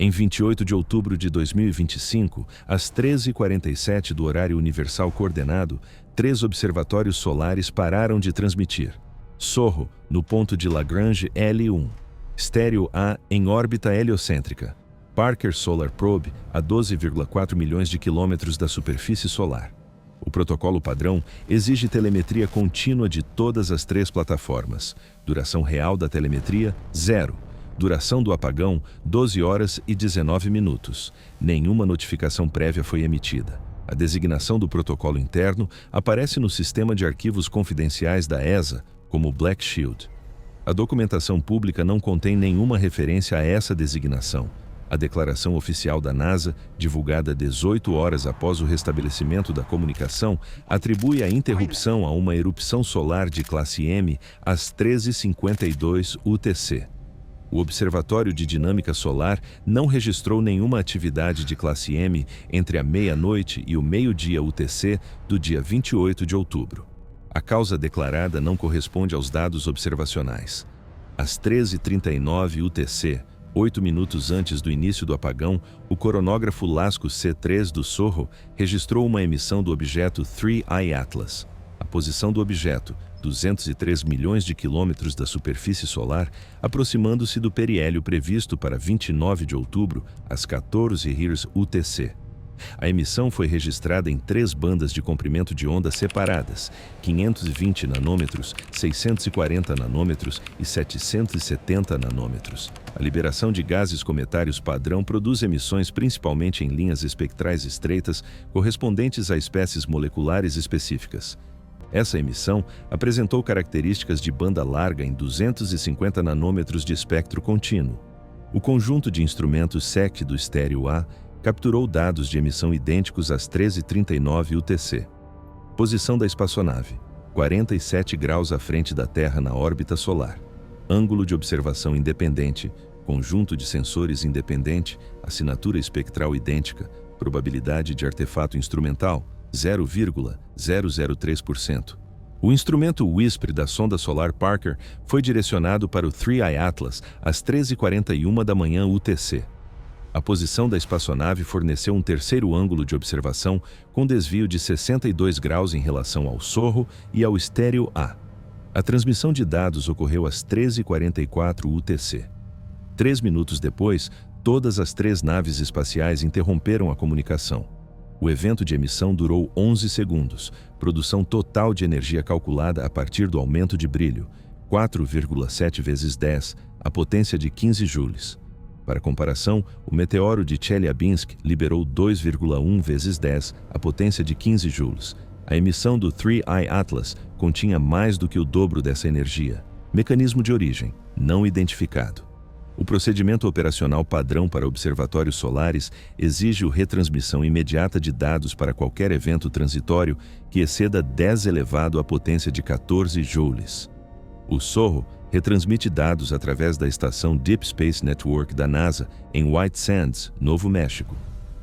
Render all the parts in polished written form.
Em 28 de outubro de 2025, às 13h47 do horário universal coordenado, 3 observatórios solares pararam de transmitir. SOHO, no ponto de Lagrange L1. Stereo A, em órbita heliocêntrica. Parker Solar Probe, a 12,4 milhões de quilômetros da superfície solar. O protocolo padrão exige telemetria contínua de todas as 3 plataformas. Duração real da telemetria, 0. Duração do apagão, 12 horas e 19 minutos. Nenhuma notificação prévia foi emitida. A designação do protocolo interno aparece no sistema de arquivos confidenciais da ESA como Black Shield. A documentação pública não contém nenhuma referência a essa designação. A declaração oficial da NASA, divulgada 18 horas após o restabelecimento da comunicação, atribui a interrupção a uma erupção solar de classe M às 13h52 UTC. O Observatório de Dinâmica Solar não registrou nenhuma atividade de classe M entre a meia-noite e o meio-dia UTC do dia 28 de outubro. A causa declarada não corresponde aos dados observacionais. Às 13h39 UTC, 8 minutos antes do início do apagão, o coronógrafo LASCO C3 do SOHO registrou uma emissão do objeto 3I Atlas. A posição do objeto, 203 milhões de quilômetros da superfície solar, aproximando-se do periélio previsto para 29 de outubro, às 14h UTC. A emissão foi registrada em 3 bandas de comprimento de onda separadas, 520 nanômetros, 640 nanômetros e 770 nanômetros. A liberação de gases cometários padrão produz emissões principalmente em linhas espectrais estreitas, correspondentes a espécies moleculares específicas. Essa emissão apresentou características de banda larga em 250 nanômetros de espectro contínuo. O conjunto de instrumentos SEC do Stereo A capturou dados de emissão idênticos às 13h39 UTC. Posição da espaçonave: 47 graus à frente da Terra na órbita solar. Ângulo de observação independente, conjunto de sensores independente, assinatura espectral idêntica, probabilidade de artefato instrumental, 0,003%. O instrumento WISP da sonda solar Parker foi direcionado para o 3I Atlas às 13h41 da manhã UTC. A posição da espaçonave forneceu um terceiro ângulo de observação com desvio de 62 graus em relação ao SOHO e ao Stereo A. A transmissão de dados ocorreu às 13h44 UTC. 3 minutos depois, todas as 3 naves espaciais interromperam a comunicação. O evento de emissão durou 11 segundos, produção total de energia calculada a partir do aumento de brilho, 4,7 vezes 10, a potência de 15 joules. Para comparação, o meteoro de Chelyabinsk liberou 2,1 vezes 10, a potência de 15 joules. A emissão do 3I Atlas continha mais do que o dobro dessa energia. Mecanismo de origem: não identificado. O procedimento operacional padrão para observatórios solares exige a retransmissão imediata de dados para qualquer evento transitório que exceda 10 elevado à potência de 14 joules. O SOHO retransmite dados através da estação Deep Space Network da NASA em White Sands, Novo México.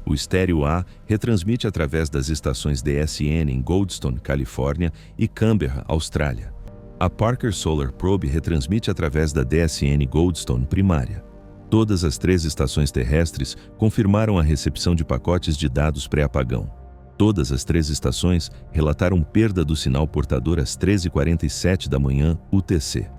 O Stereo A retransmite através das estações DSN em Goldstone, Califórnia e Canberra, Austrália. A Parker Solar Probe retransmite através da DSN Goldstone primária. Todas as 3 estações terrestres confirmaram a recepção de pacotes de dados pré-apagão. Todas as 3 estações relataram perda do sinal portador às 13h47 da manhã UTC.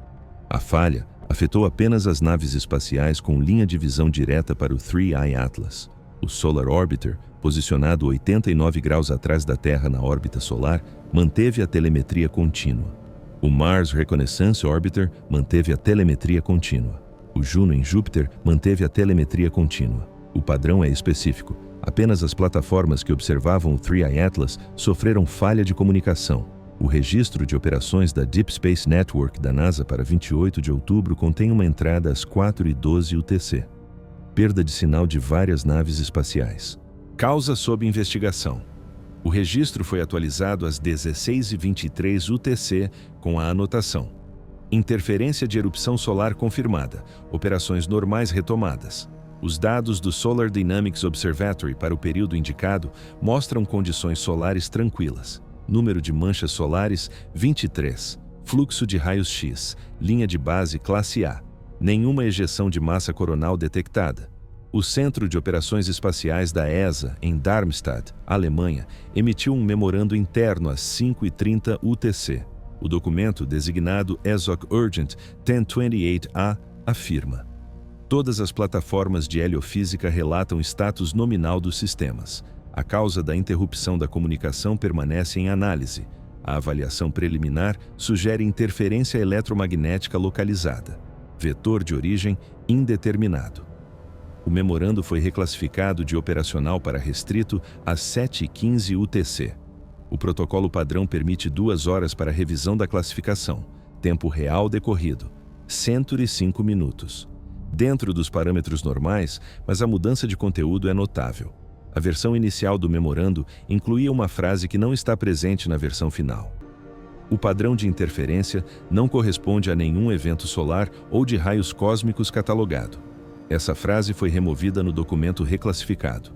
A falha afetou apenas as naves espaciais com linha de visão direta para o 3I Atlas. O Solar Orbiter, posicionado 89 graus atrás da Terra na órbita solar, manteve a telemetria contínua. O Mars Reconnaissance Orbiter manteve a telemetria contínua. O Juno em Júpiter manteve a telemetria contínua. O padrão é específico. Apenas as plataformas que observavam o 3I Atlas sofreram falha de comunicação. O registro de operações da Deep Space Network da NASA para 28 de outubro contém uma entrada às 4h12 UTC. Perda de sinal de várias naves espaciais. Causa sob investigação. O registro foi atualizado às 16h23 UTC com a anotação: interferência de erupção solar confirmada, operações normais retomadas. Os dados do Solar Dynamics Observatory para o período indicado mostram condições solares tranquilas. Número de manchas solares, 23. Fluxo de raios-x, linha de base classe A. Nenhuma ejeção de massa coronal detectada. O Centro de Operações Espaciais da ESA, em Darmstadt, Alemanha, emitiu um memorando interno às 5h30 UTC. O documento, designado ESOC Urgent 1028A, afirma: todas as plataformas de heliofísica relatam status nominal dos sistemas. A causa da interrupção da comunicação permanece em análise. A avaliação preliminar sugere interferência eletromagnética localizada. Vetor de origem indeterminado. O memorando foi reclassificado de operacional para restrito às 7h15 UTC. O protocolo padrão permite 2 horas para revisão da classificação. Tempo real decorrido: 105 minutos. Dentro dos parâmetros normais, mas a mudança de conteúdo é notável. A versão inicial do memorando incluía uma frase que não está presente na versão final. O padrão de interferência não corresponde a nenhum evento solar ou de raios cósmicos catalogado. Essa frase foi removida no documento reclassificado.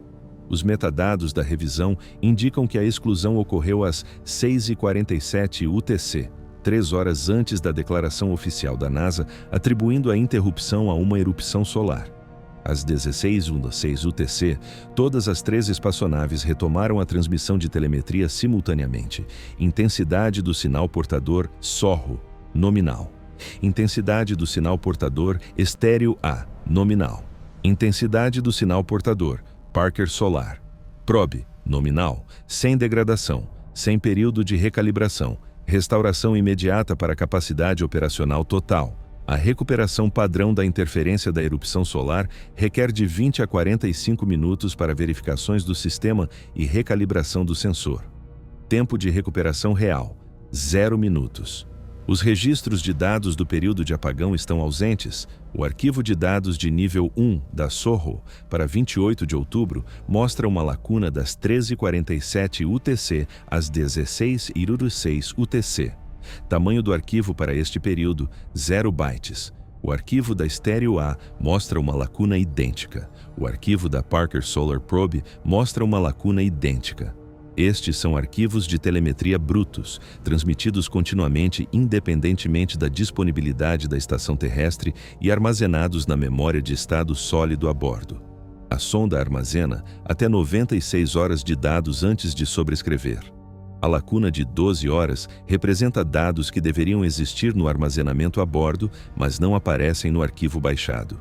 Os metadados da revisão indicam que a exclusão ocorreu às 6h47 UTC, 3 horas antes da declaração oficial da NASA, atribuindo a interrupção a uma erupção solar. Às 16h16 UTC, todas as 3 espaçonaves retomaram a transmissão de telemetria simultaneamente. Intensidade do sinal portador SORRO, nominal. Intensidade do sinal portador estéreo A, nominal. Intensidade do sinal portador Parker Solar. Probe, nominal, sem degradação, sem período de recalibração, restauração imediata para capacidade operacional total. A recuperação padrão da interferência da erupção solar requer de 20 a 45 minutos para verificações do sistema e recalibração do sensor. Tempo de recuperação real: 0 minutos. Os registros de dados do período de apagão estão ausentes. O arquivo de dados de nível 1 da SORRO para 28 de outubro mostra uma lacuna das 13h47 UTC às 16h06 UTC. Tamanho do arquivo para este período: 0 bytes. O arquivo da Estéreo A mostra uma lacuna idêntica. O arquivo da Parker Solar Probe mostra uma lacuna idêntica. Estes são arquivos de telemetria brutos, transmitidos continuamente independentemente da disponibilidade da estação terrestre e armazenados na memória de estado sólido a bordo. A sonda armazena até 96 horas de dados antes de sobrescrever. A lacuna de 12 horas representa dados que deveriam existir no armazenamento a bordo, mas não aparecem no arquivo baixado.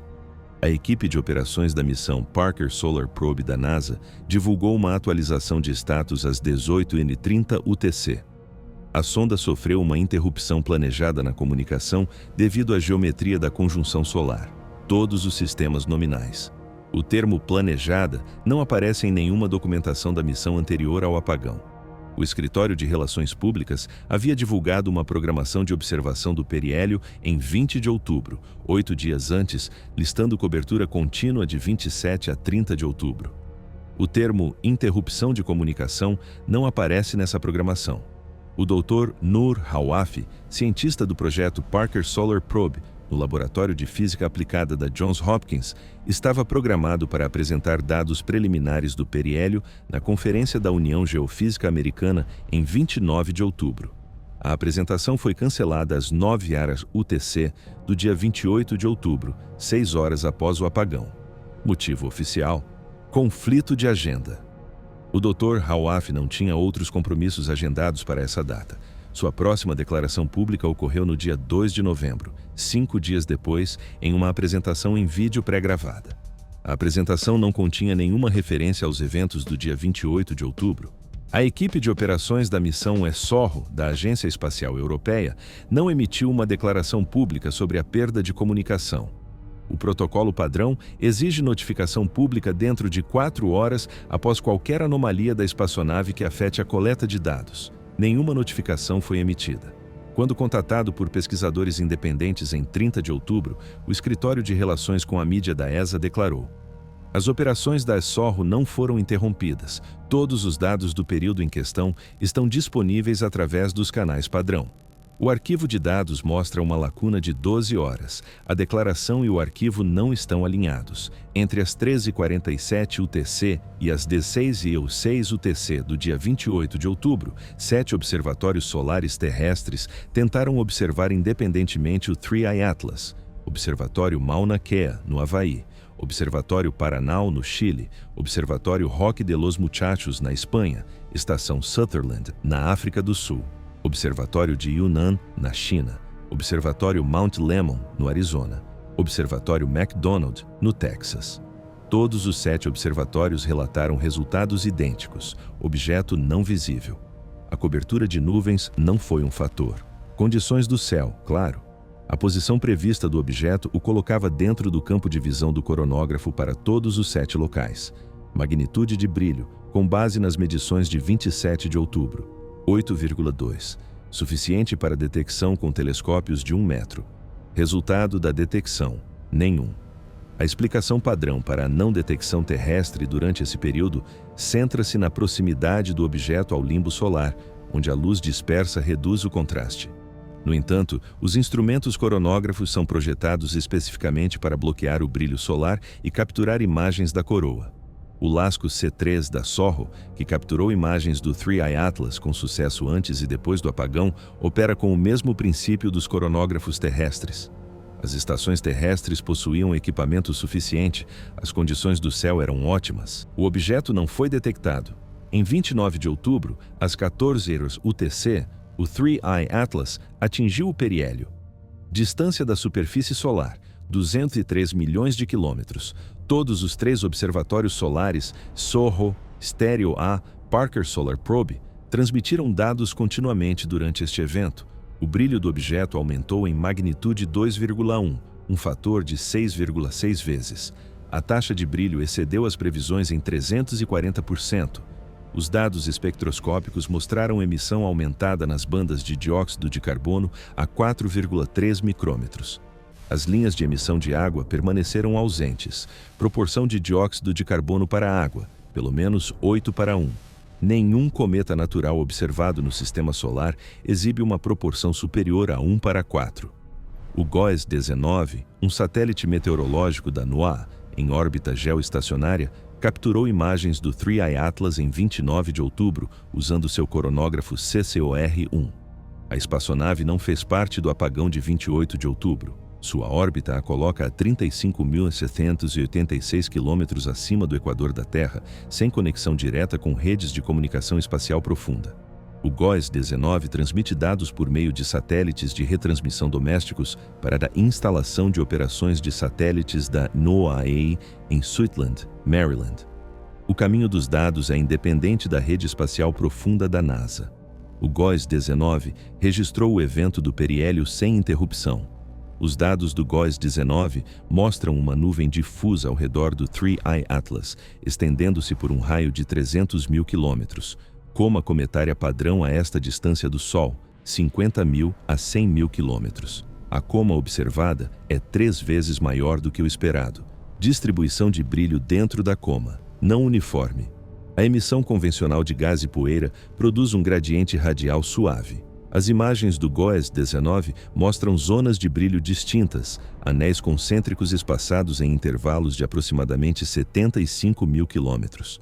A equipe de operações da missão Parker Solar Probe da NASA divulgou uma atualização de status às 18h30 UTC. A sonda sofreu uma interrupção planejada na comunicação devido à geometria da conjunção solar. Todos os sistemas nominais. O termo planejada não aparece em nenhuma documentação da missão anterior ao apagão. O Escritório de Relações Públicas havia divulgado uma programação de observação do periélio em 20 de outubro, 8 dias antes, listando cobertura contínua de 27 a 30 de outubro. O termo interrupção de comunicação não aparece nessa programação. O Dr. Noor Hawafi, cientista do projeto Parker Solar Probe, no Laboratório de Física Aplicada da Johns Hopkins, estava programado para apresentar dados preliminares do periélio na Conferência da União Geofísica Americana em 29 de outubro. A apresentação foi cancelada às 9h UTC do dia 28 de outubro, 6 horas após o apagão. Motivo oficial: conflito de agenda. O Dr. Hawafi não tinha outros compromissos agendados para essa data. Sua próxima declaração pública ocorreu no dia 2 de novembro, 5 dias depois, em uma apresentação em vídeo pré-gravada. A apresentação não continha nenhuma referência aos eventos do dia 28 de outubro. A equipe de operações da missão SORRO, da Agência Espacial Europeia, não emitiu uma declaração pública sobre a perda de comunicação. O protocolo padrão exige notificação pública dentro de 4 horas após qualquer anomalia da espaçonave que afete a coleta de dados. Nenhuma notificação foi emitida. Quando contatado por pesquisadores independentes em 30 de outubro, o Escritório de Relações com a Mídia da ESA declarou: as operações da SORRO não foram interrompidas. Todos os dados do período em questão estão disponíveis através dos canais padrão. O arquivo de dados mostra uma lacuna de 12 horas. A declaração e o arquivo não estão alinhados. Entre as 13h47 UTC e as 16h06 UTC do dia 28 de outubro, 7 observatórios solares terrestres tentaram observar independentemente o 3I Atlas, Observatório Mauna Kea, no Havaí, Observatório Paranal, no Chile, Observatório Roque de los Muchachos, na Espanha, Estação Sutherland, na África do Sul, Observatório de Yunnan, na China, Observatório Mount Lemmon, no Arizona, Observatório McDonald, no Texas. Todos os 7 observatórios relataram resultados idênticos, objeto não visível. A cobertura de nuvens não foi um fator. Condições do céu, claro. A posição prevista do objeto o colocava dentro do campo de visão do coronógrafo para todos os 7 locais. Magnitude de brilho, com base nas medições de 27 de outubro, 8,2. Suficiente para detecção com telescópios de 1 metro. Resultado da detecção, nenhum. A explicação padrão para a não detecção terrestre durante esse período centra-se na proximidade do objeto ao limbo solar, onde a luz dispersa reduz o contraste. No entanto, os instrumentos coronógrafos são projetados especificamente para bloquear o brilho solar e capturar imagens da coroa. O Lasco C3 da Sorro, que capturou imagens do 3i Atlas com sucesso antes e depois do apagão, opera com o mesmo princípio dos coronógrafos terrestres. As estações terrestres possuíam equipamento suficiente, as condições do céu eram ótimas. O objeto não foi detectado. Em 29 de outubro, às 14 horas UTC, o 3i Atlas atingiu o periélio. Distância da superfície solar, 203 milhões de quilômetros. Todos os 3 observatórios solares, SOHO, Stereo A, Parker Solar Probe, transmitiram dados continuamente durante este evento. O brilho do objeto aumentou em magnitude 2,1, um fator de 6,6 vezes. A taxa de brilho excedeu as previsões em 340%. Os dados espectroscópicos mostraram emissão aumentada nas bandas de dióxido de carbono a 4,3 micrômetros. As linhas de emissão de água permaneceram ausentes. Proporção de dióxido de carbono para a água, pelo menos 8:1. Nenhum cometa natural observado no Sistema Solar exibe uma proporção superior a 1:4. O GOES-19, um satélite meteorológico da NOAA, em órbita geoestacionária, capturou imagens do 3i Atlas em 29 de outubro, usando seu coronógrafo CCOR-1. A espaçonave não fez parte do apagão de 28 de outubro. Sua órbita a coloca a 35.786 quilômetros acima do equador da Terra, sem conexão direta com redes de comunicação espacial profunda. O GOES-19 transmite dados por meio de satélites de retransmissão domésticos para a instalação de operações de satélites da NOAA em Suitland, Maryland. O caminho dos dados é independente da rede espacial profunda da NASA. O GOES-19 registrou o evento do periélio sem interrupção. Os dados do GOES-19 mostram uma nuvem difusa ao redor do 3i Atlas, estendendo-se por um raio de 300 mil quilômetros, coma cometária padrão a esta distância do Sol, 50 mil a 100 mil quilômetros. A coma observada é 3 vezes maior do que o esperado. Distribuição de brilho dentro da coma, não uniforme. A emissão convencional de gás e poeira produz um gradiente radial suave. As imagens do GOES-19 mostram zonas de brilho distintas, anéis concêntricos espaçados em intervalos de aproximadamente 75 mil quilômetros.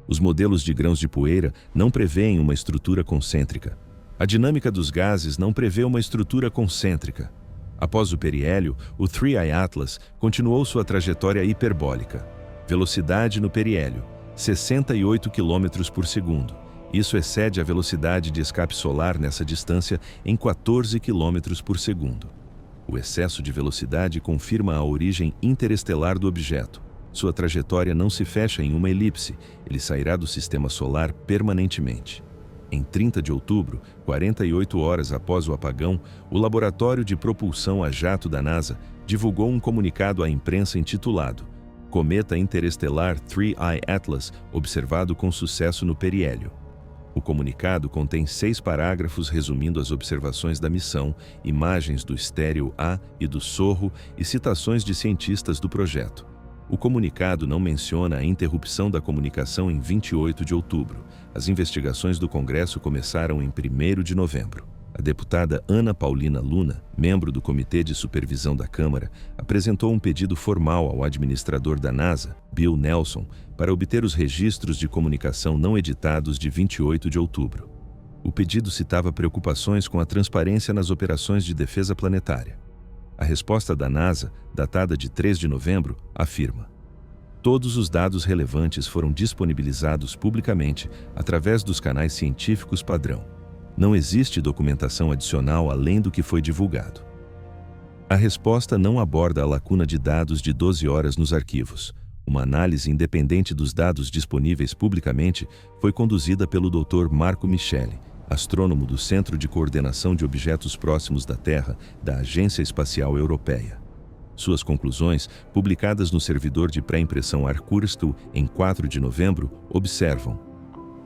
Os modelos de grãos de poeira não prevêem uma estrutura concêntrica. A dinâmica dos gases não prevê uma estrutura concêntrica. Após o periélio, o 3i Atlas continuou sua trajetória hiperbólica. Velocidade no periélio, 68 km por segundo. Isso excede a velocidade de escape solar nessa distância em 14 km por segundo. O excesso de velocidade confirma a origem interestelar do objeto. Sua trajetória não se fecha em uma elipse, ele sairá do Sistema Solar permanentemente. Em 30 de outubro, 48 horas após o apagão, o Laboratório de Propulsão a Jato da NASA divulgou um comunicado à imprensa intitulado Cometa Interestelar 3i Atlas observado com sucesso no periélio. O comunicado contém 6 parágrafos resumindo as observações da missão, imagens do Stereo A e do SOHO e citações de cientistas do projeto. O comunicado não menciona a interrupção da comunicação em 28 de outubro. As investigações do Congresso começaram em 1º de novembro. A deputada Ana Paulina Luna, membro do Comitê de Supervisão da Câmara, apresentou um pedido formal ao administrador da NASA, Bill Nelson, para obter os registros de comunicação não editados de 28 de outubro. O pedido citava preocupações com a transparência nas operações de defesa planetária. A resposta da NASA, datada de 3 de novembro, afirma: Todos os dados relevantes foram disponibilizados publicamente através dos canais científicos padrão. Não existe documentação adicional além do que foi divulgado. A resposta não aborda a lacuna de dados de 12 horas nos arquivos. Uma análise independente dos dados disponíveis publicamente foi conduzida pelo Dr. Marco Micheli, astrônomo do Centro de Coordenação de Objetos Próximos da Terra da Agência Espacial Europeia. Suas conclusões, publicadas no servidor de pré-impressão Arcturus em 4 de novembro, observam: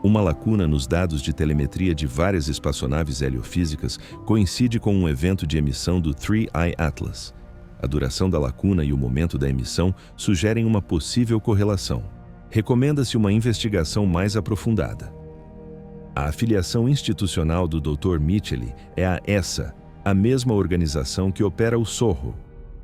uma lacuna nos dados de telemetria de várias espaçonaves heliofísicas coincide com um evento de emissão do 3I Atlas. A duração da lacuna e o momento da emissão sugerem uma possível correlação. Recomenda-se uma investigação mais aprofundada. A afiliação institucional do Dr. Micheli é a ESA, a mesma organização que opera o SOHO.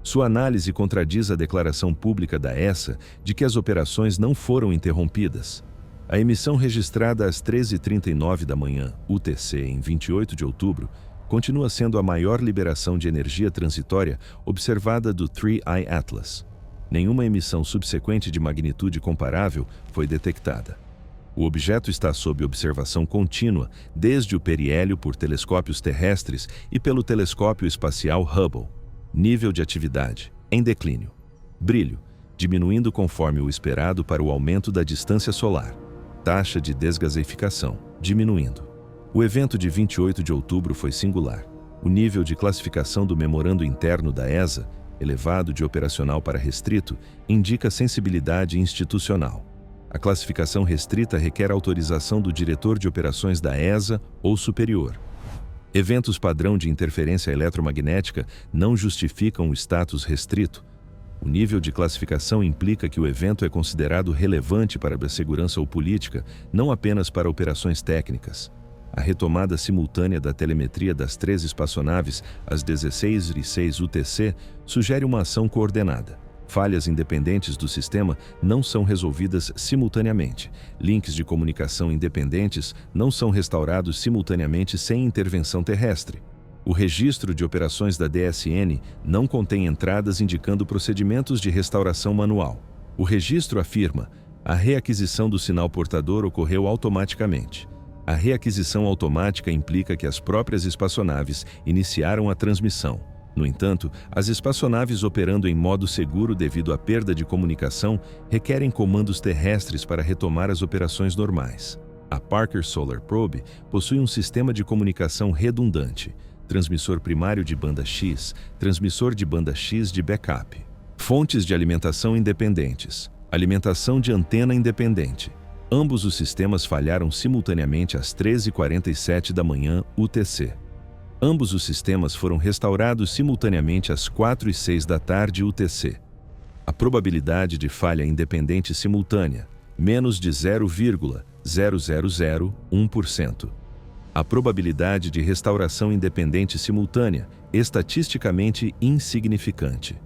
Sua análise contradiz a declaração pública da ESA de que as operações não foram interrompidas. A emissão registrada às 13h39 da manhã, UTC, em 28 de outubro, continua sendo a maior liberação de energia transitória observada do 3I Atlas. Nenhuma emissão subsequente de magnitude comparável foi detectada. O objeto está sob observação contínua desde o periélio por telescópios terrestres e pelo telescópio espacial Hubble. Nível de atividade em declínio. Brilho diminuindo conforme o esperado para o aumento da distância solar. Taxa de desgaseificação diminuindo. O evento de 28 de outubro foi singular. O nível de classificação do memorando interno da ESA, elevado de operacional para restrito, indica sensibilidade institucional. A classificação restrita requer autorização do diretor de operações da ESA ou superior. Eventos padrão de interferência eletromagnética não justificam o status restrito. O nível de classificação implica que o evento é considerado relevante para a segurança ou política, não apenas para operações técnicas. A retomada simultânea da telemetria das 3 espaçonaves às 16h06 UTC sugere uma ação coordenada. Falhas independentes do sistema não são resolvidas simultaneamente. Links de comunicação independentes não são restaurados simultaneamente sem intervenção terrestre. O registro de operações da DSN não contém entradas indicando procedimentos de restauração manual. O registro afirma: a reaquisição do sinal portador ocorreu automaticamente. A reaquisição automática implica que as próprias espaçonaves iniciaram a transmissão. No entanto, as espaçonaves operando em modo seguro devido à perda de comunicação requerem comandos terrestres para retomar as operações normais. A Parker Solar Probe possui um sistema de comunicação redundante: transmissor primário de banda X, transmissor de banda X de backup. Fontes de alimentação independentes. Alimentação de antena independente. Ambos os sistemas falharam simultaneamente às 13h47 da manhã UTC. Ambos os sistemas foram restaurados simultaneamente às 4h06 da tarde UTC. A probabilidade de falha independente simultânea, menos de 0,0001%. A probabilidade de restauração independente simultânea, estatisticamente insignificante.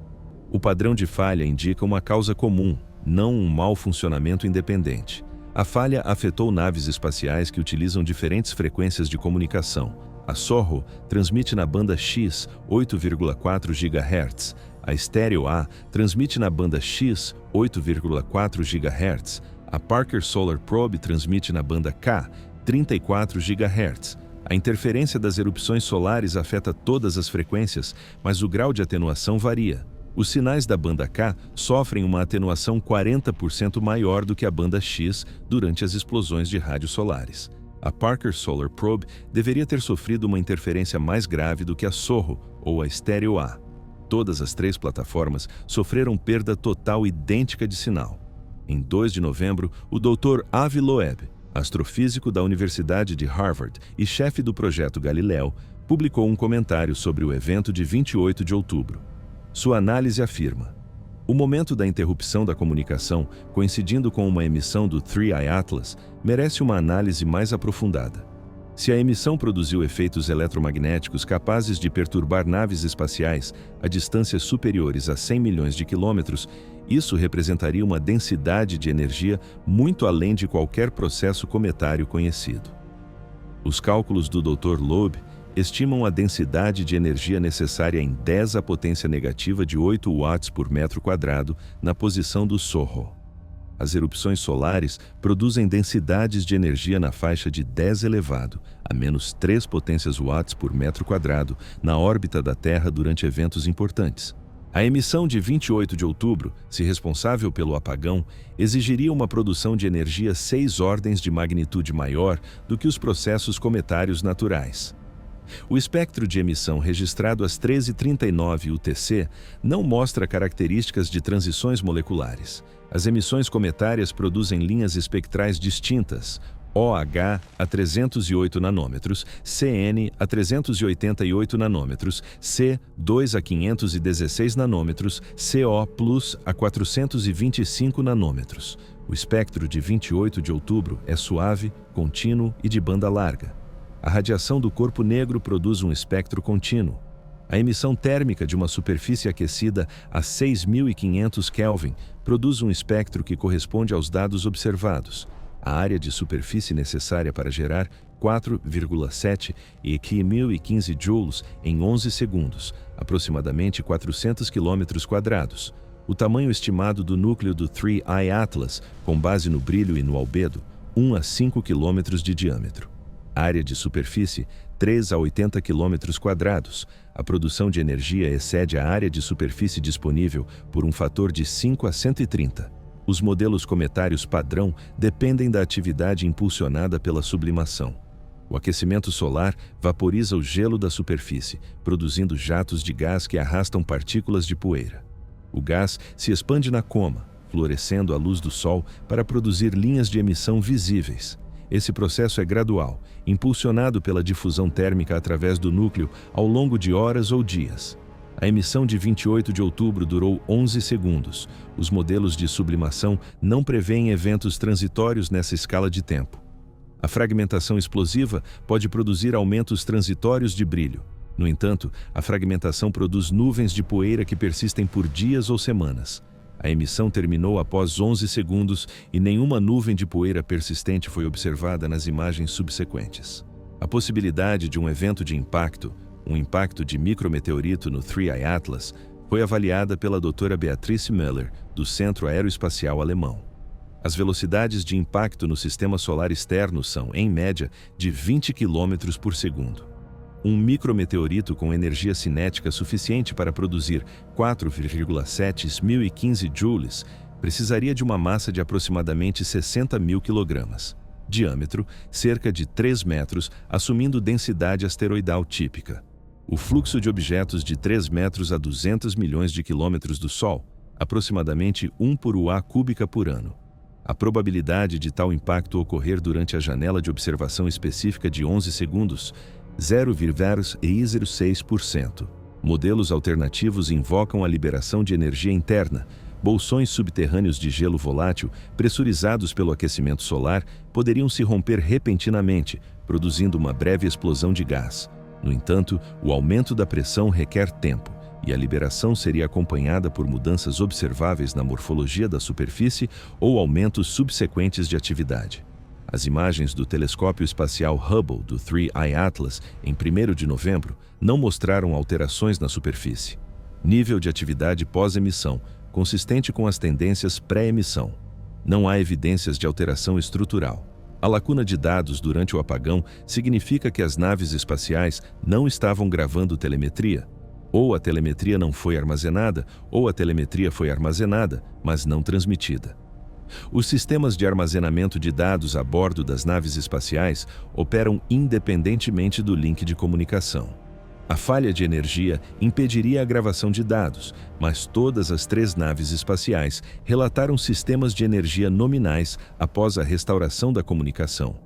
O padrão de falha indica uma causa comum, não um mau funcionamento independente. A falha afetou naves espaciais que utilizam diferentes frequências de comunicação. A SOHO transmite na banda X 8,4 GHz. A Stereo A transmite na banda X 8,4 GHz. A Parker Solar Probe transmite na banda K 34 GHz. A interferência das erupções solares afeta todas as frequências, mas o grau de atenuação varia. Os sinais da banda K sofrem uma atenuação 40% maior do que a banda X durante as explosões de raios solares. A Parker Solar Probe deveria ter sofrido uma interferência mais grave do que a SOHO ou a Stereo A. Todas as 3 plataformas sofreram perda total idêntica de sinal. Em 2 de novembro, o Dr. Avi Loeb, astrofísico da Universidade de Harvard e chefe do projeto Galileu, publicou um comentário sobre o evento de 28 de outubro. Sua análise afirma: o momento da interrupção da comunicação, coincidindo com uma emissão do 3I Atlas, merece uma análise mais aprofundada. Se a emissão produziu efeitos eletromagnéticos capazes de perturbar naves espaciais a distâncias superiores a 100 milhões de quilômetros, isso representaria uma densidade de energia muito além de qualquer processo cometário conhecido. Os cálculos do Dr. Loeb estimam a densidade de energia necessária em 10 à potência negativa de 8 watts por metro quadrado na posição do SOHO. As erupções solares produzem densidades de energia na faixa de 10 elevado a menos 3 potências watts por metro quadrado na órbita da Terra durante eventos importantes. A emissão de 28 de outubro, se responsável pelo apagão, exigiria uma produção de energia 6 ordens de magnitude maior do que os processos cometários naturais. O espectro de emissão registrado às 13h39 UTC não mostra características de transições moleculares. As emissões cometárias produzem linhas espectrais distintas, OH a 308 nanômetros, CN a 388 nanômetros, C2 a 516 nanômetros, CO Plus a 425 nanômetros. O espectro de 28 de outubro é suave, contínuo e de banda larga. A radiação do corpo negro produz um espectro contínuo. A emissão térmica de uma superfície aquecida a 6.500 Kelvin produz um espectro que corresponde aos dados observados. A área de superfície necessária para gerar 4,7 e 1.015 joules em 11 segundos, aproximadamente 400 km². O tamanho estimado do núcleo do 3I Atlas, com base no brilho e no albedo, 1 a 5 km de diâmetro. Área de superfície, 3 a 80 km². A produção de energia excede a área de superfície disponível por um fator de 5 a 130. Os modelos cometários padrão dependem da atividade impulsionada pela sublimação. O aquecimento solar vaporiza o gelo da superfície, produzindo jatos de gás que arrastam partículas de poeira. O gás se expande na coma, fluorescendo à luz do Sol para produzir linhas de emissão visíveis. Esse processo é gradual, impulsionado pela difusão térmica através do núcleo ao longo de horas ou dias. A emissão de 28 de outubro durou 11 segundos. Os modelos de sublimação não prevêem eventos transitórios nessa escala de tempo. A fragmentação explosiva pode produzir aumentos transitórios de brilho. No entanto, a fragmentação produz nuvens de poeira que persistem por dias ou semanas. A emissão terminou após 11 segundos e nenhuma nuvem de poeira persistente foi observada nas imagens subsequentes. A possibilidade de um evento de impacto, um impacto de micrometeorito no 3I Atlas, foi avaliada pela doutora Beatrice Müller, do Centro Aeroespacial Alemão. As velocidades de impacto no sistema solar externo são, em média, de 20 km por segundo. Um micrometeorito com energia cinética suficiente para produzir 4,7 1015 joules precisaria de uma massa de aproximadamente 60.000 kg. Diâmetro, cerca de 3 metros, assumindo densidade asteroidal típica. O fluxo de objetos de 3 metros a 200 milhões de quilômetros do Sol, aproximadamente 1 por UA cúbica por ano. A probabilidade de tal impacto ocorrer durante a janela de observação específica de 11 segundos 0,06%. Modelos alternativos invocam a liberação de energia interna. Bolsões subterrâneos de gelo volátil, pressurizados pelo aquecimento solar, poderiam se romper repentinamente, produzindo uma breve explosão de gás. No entanto, o aumento da pressão requer tempo, e a liberação seria acompanhada por mudanças observáveis na morfologia da superfície ou aumentos subsequentes de atividade. As imagens do telescópio espacial Hubble do 3I Atlas, em 1º de novembro, não mostraram alterações na superfície. Nível de atividade pós-emissão, consistente com as tendências pré-emissão. Não há evidências de alteração estrutural. A lacuna de dados durante o apagão significa que as naves espaciais não estavam gravando telemetria. Ou a telemetria não foi armazenada, ou a telemetria foi armazenada, mas não transmitida. Os sistemas de armazenamento de dados a bordo das naves espaciais operam independentemente do link de comunicação. A falha de energia impediria a gravação de dados, mas todas as 3 naves espaciais relataram sistemas de energia nominais após a restauração da comunicação.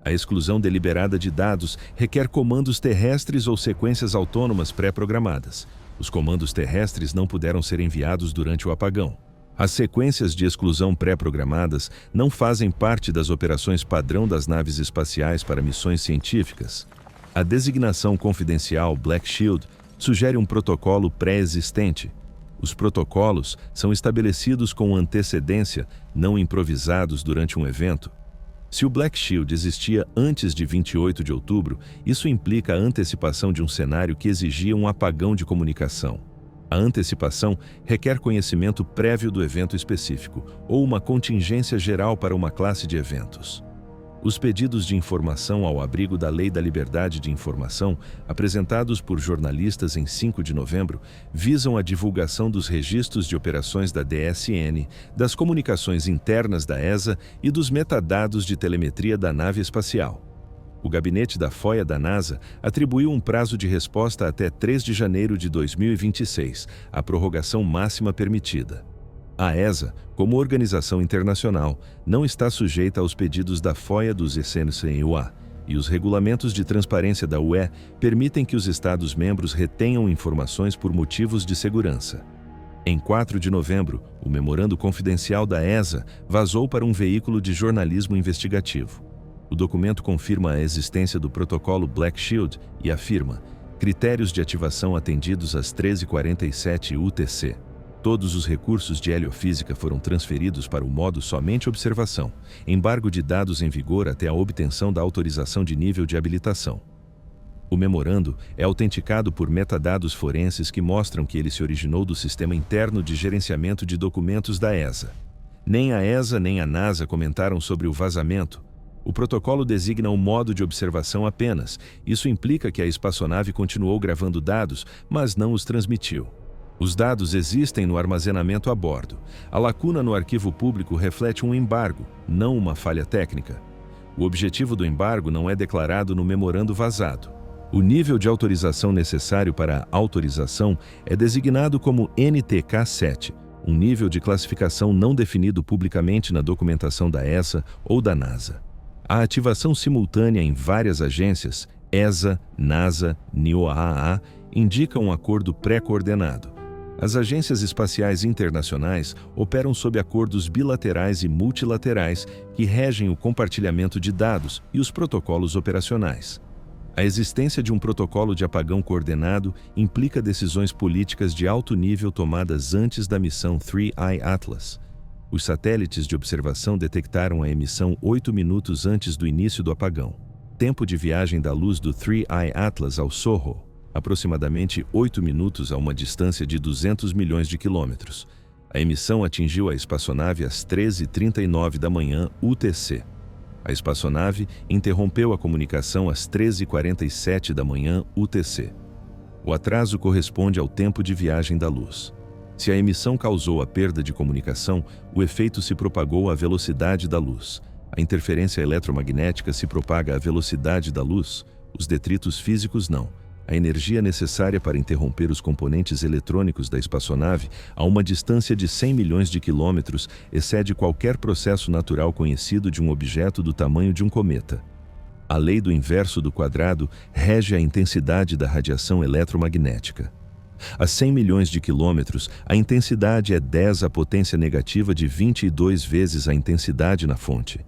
A exclusão deliberada de dados requer comandos terrestres ou sequências autônomas pré-programadas. Os comandos terrestres não puderam ser enviados durante o apagão. As sequências de exclusão pré-programadas não fazem parte das operações padrão das naves espaciais para missões científicas. A designação confidencial Black Shield sugere um protocolo pré-existente. Os protocolos são estabelecidos com antecedência, não improvisados durante um evento. Se o Black Shield existia antes de 28 de outubro, isso implica a antecipação de um cenário que exigia um apagão de comunicação. A antecipação requer conhecimento prévio do evento específico ou uma contingência geral para uma classe de eventos. Os pedidos de informação ao abrigo da Lei da Liberdade de Informação, apresentados por jornalistas em 5 de novembro, visam a divulgação dos registros de operações da DSN, das comunicações internas da ESA e dos metadados de telemetria da nave espacial. O gabinete da FOIA da NASA atribuiu um prazo de resposta até 3 de janeiro de 2026, a prorrogação máxima permitida. A ESA, como organização internacional, não está sujeita aos pedidos da FOIA dos SNCUA, e os regulamentos de transparência da UE permitem que os Estados-membros retenham informações por motivos de segurança. Em 4 de novembro, o memorando confidencial da ESA vazou para um veículo de jornalismo investigativo. O documento confirma a existência do protocolo Black Shield e afirma: critérios de ativação atendidos às 13h47 UTC. Todos os recursos de heliofísica foram transferidos para o modo somente observação, embargo de dados em vigor até a obtenção da autorização de nível de habilitação. O memorando é autenticado por metadados forenses que mostram que ele se originou do sistema interno de gerenciamento de documentos da ESA. Nem a ESA nem a NASA comentaram sobre o vazamento. O protocolo designa o modo de observação apenas. Isso implica que a espaçonave continuou gravando dados, mas não os transmitiu. Os dados existem no armazenamento a bordo. A lacuna no arquivo público reflete um embargo, não uma falha técnica. O objetivo do embargo não é declarado no memorando vazado. O nível de autorização necessário para a autorização é designado como NTK-7, um nível de classificação não definido publicamente na documentação da ESA ou da NASA. A ativação simultânea em várias agências, ESA, NASA, NIOAA, indica um acordo pré-coordenado. As agências espaciais internacionais operam sob acordos bilaterais e multilaterais que regem o compartilhamento de dados e os protocolos operacionais. A existência de um protocolo de apagão coordenado implica decisões políticas de alto nível tomadas antes da missão 3I Atlas. Os satélites de observação detectaram a emissão 8 minutos antes do início do apagão. Tempo de viagem da luz do 3I Atlas ao Sorro, aproximadamente 8 minutos a uma distância de 200 milhões de quilômetros. A emissão atingiu a espaçonave às 13h39 da manhã UTC. A espaçonave interrompeu a comunicação às 13h47 da manhã UTC. O atraso corresponde ao tempo de viagem da luz. Se a emissão causou a perda de comunicação, o efeito se propagou à velocidade da luz. A interferência eletromagnética se propaga à velocidade da luz, os detritos físicos não. A energia necessária para interromper os componentes eletrônicos da espaçonave a uma distância de 100 milhões de quilômetros excede qualquer processo natural conhecido de um objeto do tamanho de um cometa. A lei do inverso do quadrado rege a intensidade da radiação eletromagnética. A 100 milhões de quilômetros, a intensidade é 10 à potência negativa de 22 vezes a intensidade na fonte.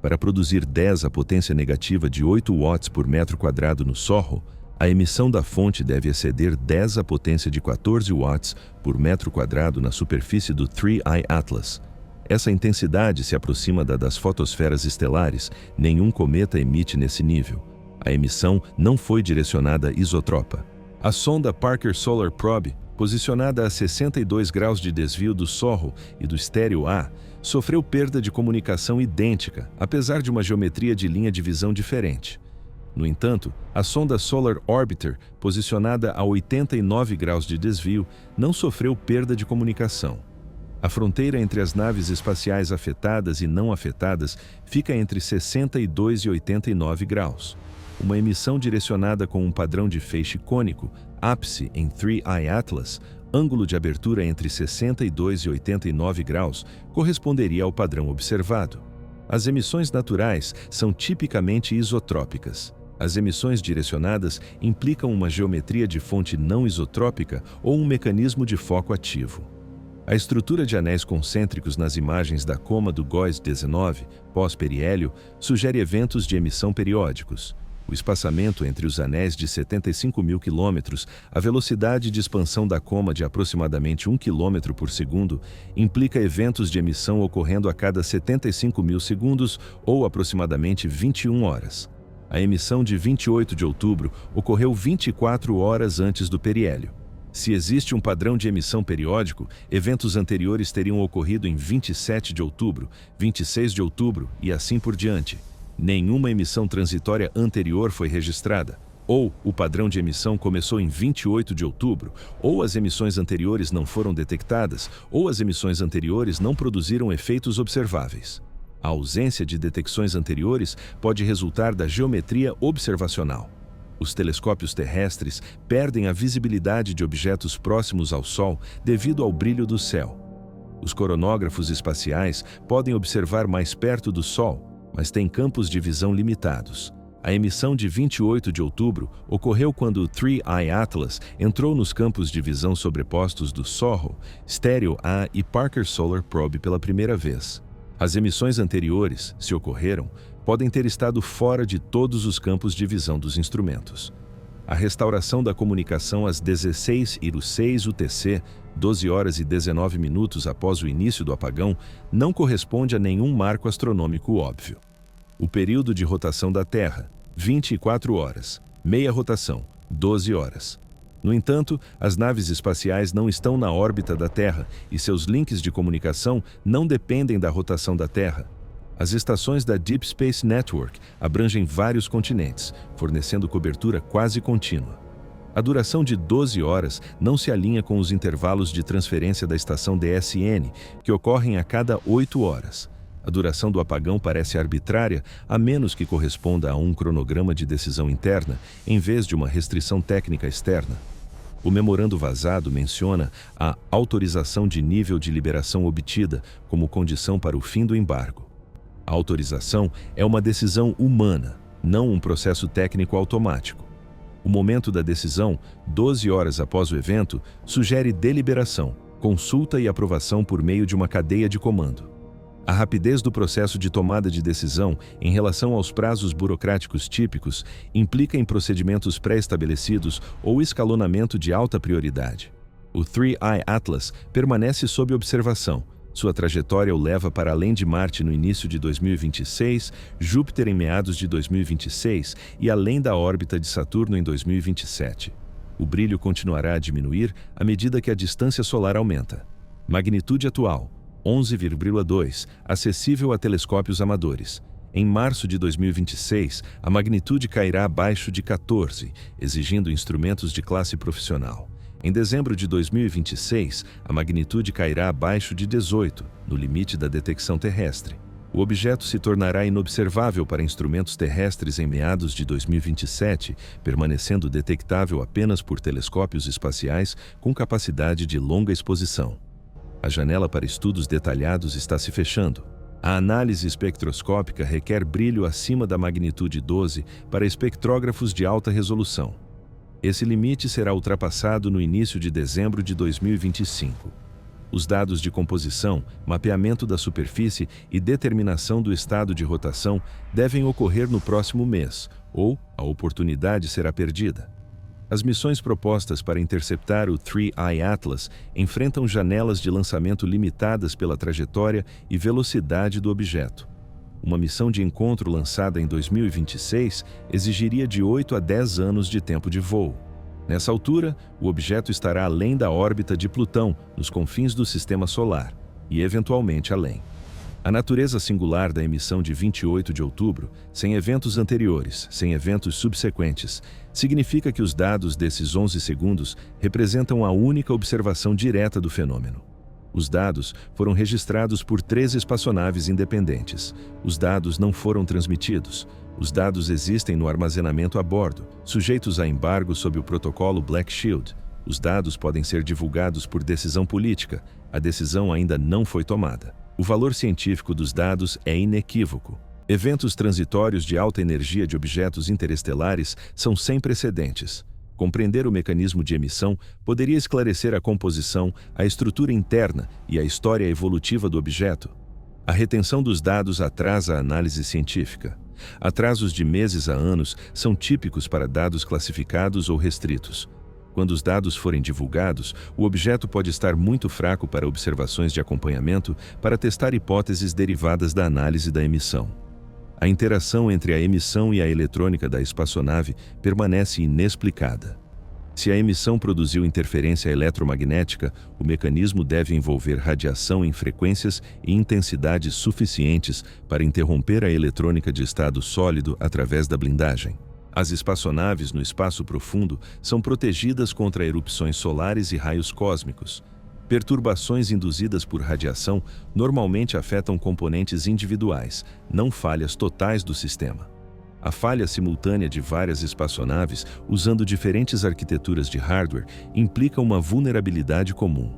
Para produzir 10 à potência negativa de 8 watts por metro quadrado no Sorro, a emissão da fonte deve exceder 10 à potência de 14 watts por metro quadrado na superfície do 3I Atlas. Essa intensidade se aproxima da das fotosferas estelares, nenhum cometa emite nesse nível. A emissão não foi direcionada isotropa. A sonda Parker Solar Probe, posicionada a 62 graus de desvio do Sorro e do estéreo A, sofreu perda de comunicação idêntica, apesar de uma geometria de linha de visão diferente. No entanto, a sonda Solar Orbiter, posicionada a 89 graus de desvio, não sofreu perda de comunicação. A fronteira entre as naves espaciais afetadas e não afetadas fica entre 62 e 89 graus. Uma emissão direcionada com um padrão de feixe cônico, ápice em 3I Atlas, ângulo de abertura entre 62 e 89 graus, corresponderia ao padrão observado. As emissões naturais são tipicamente isotrópicas. As emissões direcionadas implicam uma geometria de fonte não isotrópica ou um mecanismo de foco ativo. A estrutura de anéis concêntricos nas imagens da coma do GOES-19, pós-periélio, sugere eventos de emissão periódicos. O espaçamento entre os anéis de 75 mil quilômetros, a velocidade de expansão da coma de aproximadamente 1 km por segundo, implica eventos de emissão ocorrendo a cada 75 mil segundos ou aproximadamente 21 horas. A emissão de 28 de outubro ocorreu 24 horas antes do periélio. Se existe um padrão de emissão periódico, eventos anteriores teriam ocorrido em 27 de outubro, 26 de outubro e assim por diante. Nenhuma emissão transitória anterior foi registrada. Ou o padrão de emissão começou em 28 de outubro, ou as emissões anteriores não foram detectadas, ou as emissões anteriores não produziram efeitos observáveis. A ausência de detecções anteriores pode resultar da geometria observacional. Os telescópios terrestres perdem a visibilidade de objetos próximos ao Sol devido ao brilho do céu. Os coronógrafos espaciais podem observar mais perto do Sol, mas têm campos de visão limitados. A emissão de 28 de outubro ocorreu quando o 3I Atlas entrou nos campos de visão sobrepostos do SOHO, Stereo A e Parker Solar Probe pela primeira vez. As emissões anteriores, se ocorreram, podem ter estado fora de todos os campos de visão dos instrumentos. A restauração da comunicação às 16h06 UTC, 12 horas e 19 minutos após o início do apagão, não corresponde a nenhum marco astronômico óbvio. O período de rotação da Terra, 24 horas. Meia rotação, 12 horas. No entanto, as naves espaciais não estão na órbita da Terra e seus links de comunicação não dependem da rotação da Terra. As estações da Deep Space Network abrangem vários continentes, fornecendo cobertura quase contínua. A duração de 12 horas não se alinha com os intervalos de transferência da estação DSN, que ocorrem a cada 8 horas. A duração do apagão parece arbitrária, a menos que corresponda a um cronograma de decisão interna, em vez de uma restrição técnica externa. O memorando vazado menciona a autorização de nível de liberação obtida como condição para o fim do embargo. A autorização é uma decisão humana, não um processo técnico automático. O momento da decisão, 12 horas após o evento, sugere deliberação, consulta e aprovação por meio de uma cadeia de comando. A rapidez do processo de tomada de decisão em relação aos prazos burocráticos típicos implica em procedimentos pré-estabelecidos ou escalonamento de alta prioridade. O 3I Atlas permanece sob observação. Sua trajetória o leva para além de Marte no início de 2026, Júpiter em meados de 2026 e além da órbita de Saturno em 2027. O brilho continuará a diminuir à medida que a distância solar aumenta. Magnitude atual: 11,2, acessível a telescópios amadores. Em março de 2026, a magnitude cairá abaixo de 14, exigindo instrumentos de classe profissional. Em dezembro de 2026, a magnitude cairá abaixo de 18, no limite da detecção terrestre. O objeto se tornará inobservável para instrumentos terrestres em meados de 2027, permanecendo detectável apenas por telescópios espaciais com capacidade de longa exposição. A janela para estudos detalhados está se fechando. A análise espectroscópica requer brilho acima da magnitude 12 para espectrógrafos de alta resolução. Esse limite será ultrapassado no início de dezembro de 2025. Os dados de composição, mapeamento da superfície e determinação do estado de rotação devem ocorrer no próximo mês, ou a oportunidade será perdida. As missões propostas para interceptar o 3I Atlas enfrentam janelas de lançamento limitadas pela trajetória e velocidade do objeto. Uma missão de encontro lançada em 2026 exigiria de 8 a 10 anos de tempo de voo. Nessa altura, o objeto estará além da órbita de Plutão, nos confins do Sistema Solar, e eventualmente além. A natureza singular da emissão de 28 de outubro, sem eventos anteriores, sem eventos subsequentes, significa que os dados desses 11 segundos representam a única observação direta do fenômeno. Os dados foram registrados por 3 espaçonaves independentes. Os dados não foram transmitidos. Os dados existem no armazenamento a bordo, sujeitos a embargo sob o protocolo Black Shield. Os dados podem ser divulgados por decisão política. A decisão ainda não foi tomada. O valor científico dos dados é inequívoco. Eventos transitórios de alta energia de objetos interestelares são sem precedentes. Compreender o mecanismo de emissão poderia esclarecer a composição, a estrutura interna e a história evolutiva do objeto. A retenção dos dados atrasa a análise científica. Atrasos de meses a anos são típicos para dados classificados ou restritos. Quando os dados forem divulgados, o objeto pode estar muito fraco para observações de acompanhamento para testar hipóteses derivadas da análise da emissão. A interação entre a emissão e a eletrônica da espaçonave permanece inexplicada. Se a emissão produziu interferência eletromagnética, o mecanismo deve envolver radiação em frequências e intensidades suficientes para interromper a eletrônica de estado sólido através da blindagem. As espaçonaves no espaço profundo são protegidas contra erupções solares e raios cósmicos. Perturbações induzidas por radiação normalmente afetam componentes individuais, não falhas totais do sistema. A falha simultânea de várias espaçonaves, usando diferentes arquiteturas de hardware, implica uma vulnerabilidade comum.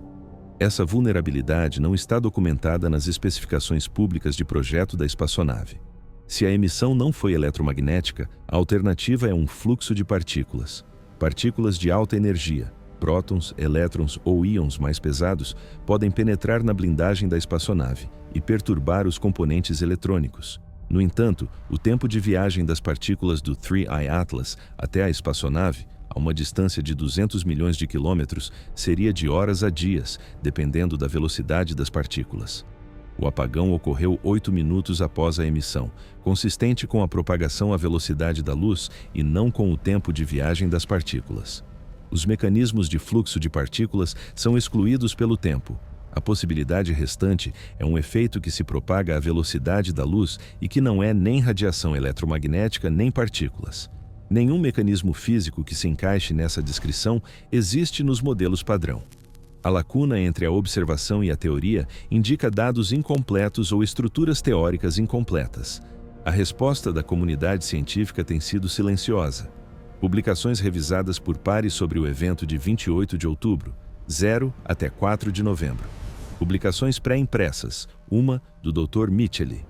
Essa vulnerabilidade não está documentada nas especificações públicas de projeto da espaçonave. Se a emissão não foi eletromagnética, a alternativa é um fluxo de partículas. Partículas de alta energia, prótons, elétrons ou íons mais pesados, podem penetrar na blindagem da espaçonave e perturbar os componentes eletrônicos. No entanto, o tempo de viagem das partículas do 3I Atlas até a espaçonave, a uma distância de 200 milhões de quilômetros, seria de horas a dias, dependendo da velocidade das partículas. O apagão ocorreu 8 minutos após a emissão, consistente com a propagação à velocidade da luz e não com o tempo de viagem das partículas. Os mecanismos de fluxo de partículas são excluídos pelo tempo. A possibilidade restante é um efeito que se propaga à velocidade da luz e que não é nem radiação eletromagnética nem partículas. Nenhum mecanismo físico que se encaixe nessa descrição existe nos modelos padrão. A lacuna entre a observação e a teoria indica dados incompletos ou estruturas teóricas incompletas. A resposta da comunidade científica tem sido silenciosa. Publicações revisadas por pares sobre o evento de 28 de outubro, 0 até 4 de novembro. Publicações pré-impressas, uma do Dr. Micheli.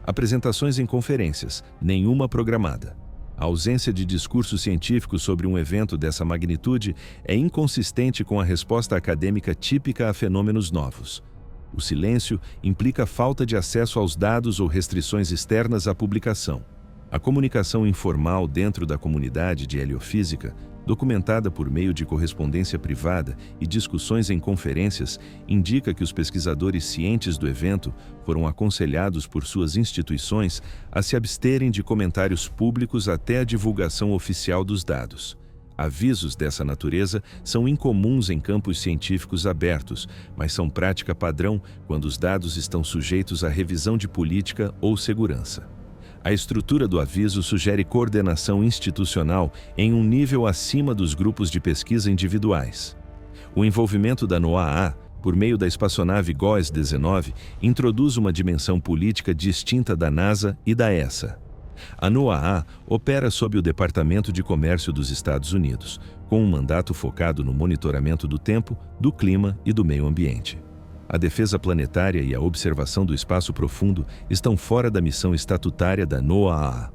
Apresentações em conferências, nenhuma programada. A ausência de discurso científico sobre um evento dessa magnitude é inconsistente com a resposta acadêmica típica a fenômenos novos. O silêncio implica falta de acesso aos dados ou restrições externas à publicação. A comunicação informal dentro da comunidade de heliofísica, documentada por meio de correspondência privada e discussões em conferências, indica que os pesquisadores cientes do evento foram aconselhados por suas instituições a se absterem de comentários públicos até a divulgação oficial dos dados. Avisos dessa natureza são incomuns em campos científicos abertos, mas são prática padrão quando os dados estão sujeitos à revisão de política ou segurança. A estrutura do aviso sugere coordenação institucional em um nível acima dos grupos de pesquisa individuais. O envolvimento da NOAA, por meio da espaçonave GOES-19, introduz uma dimensão política distinta da NASA e da ESA. A NOAA opera sob o Departamento de Comércio dos Estados Unidos, com um mandato focado no monitoramento do tempo, do clima e do meio ambiente. A defesa planetária e a observação do espaço profundo estão fora da missão estatutária da NOAA.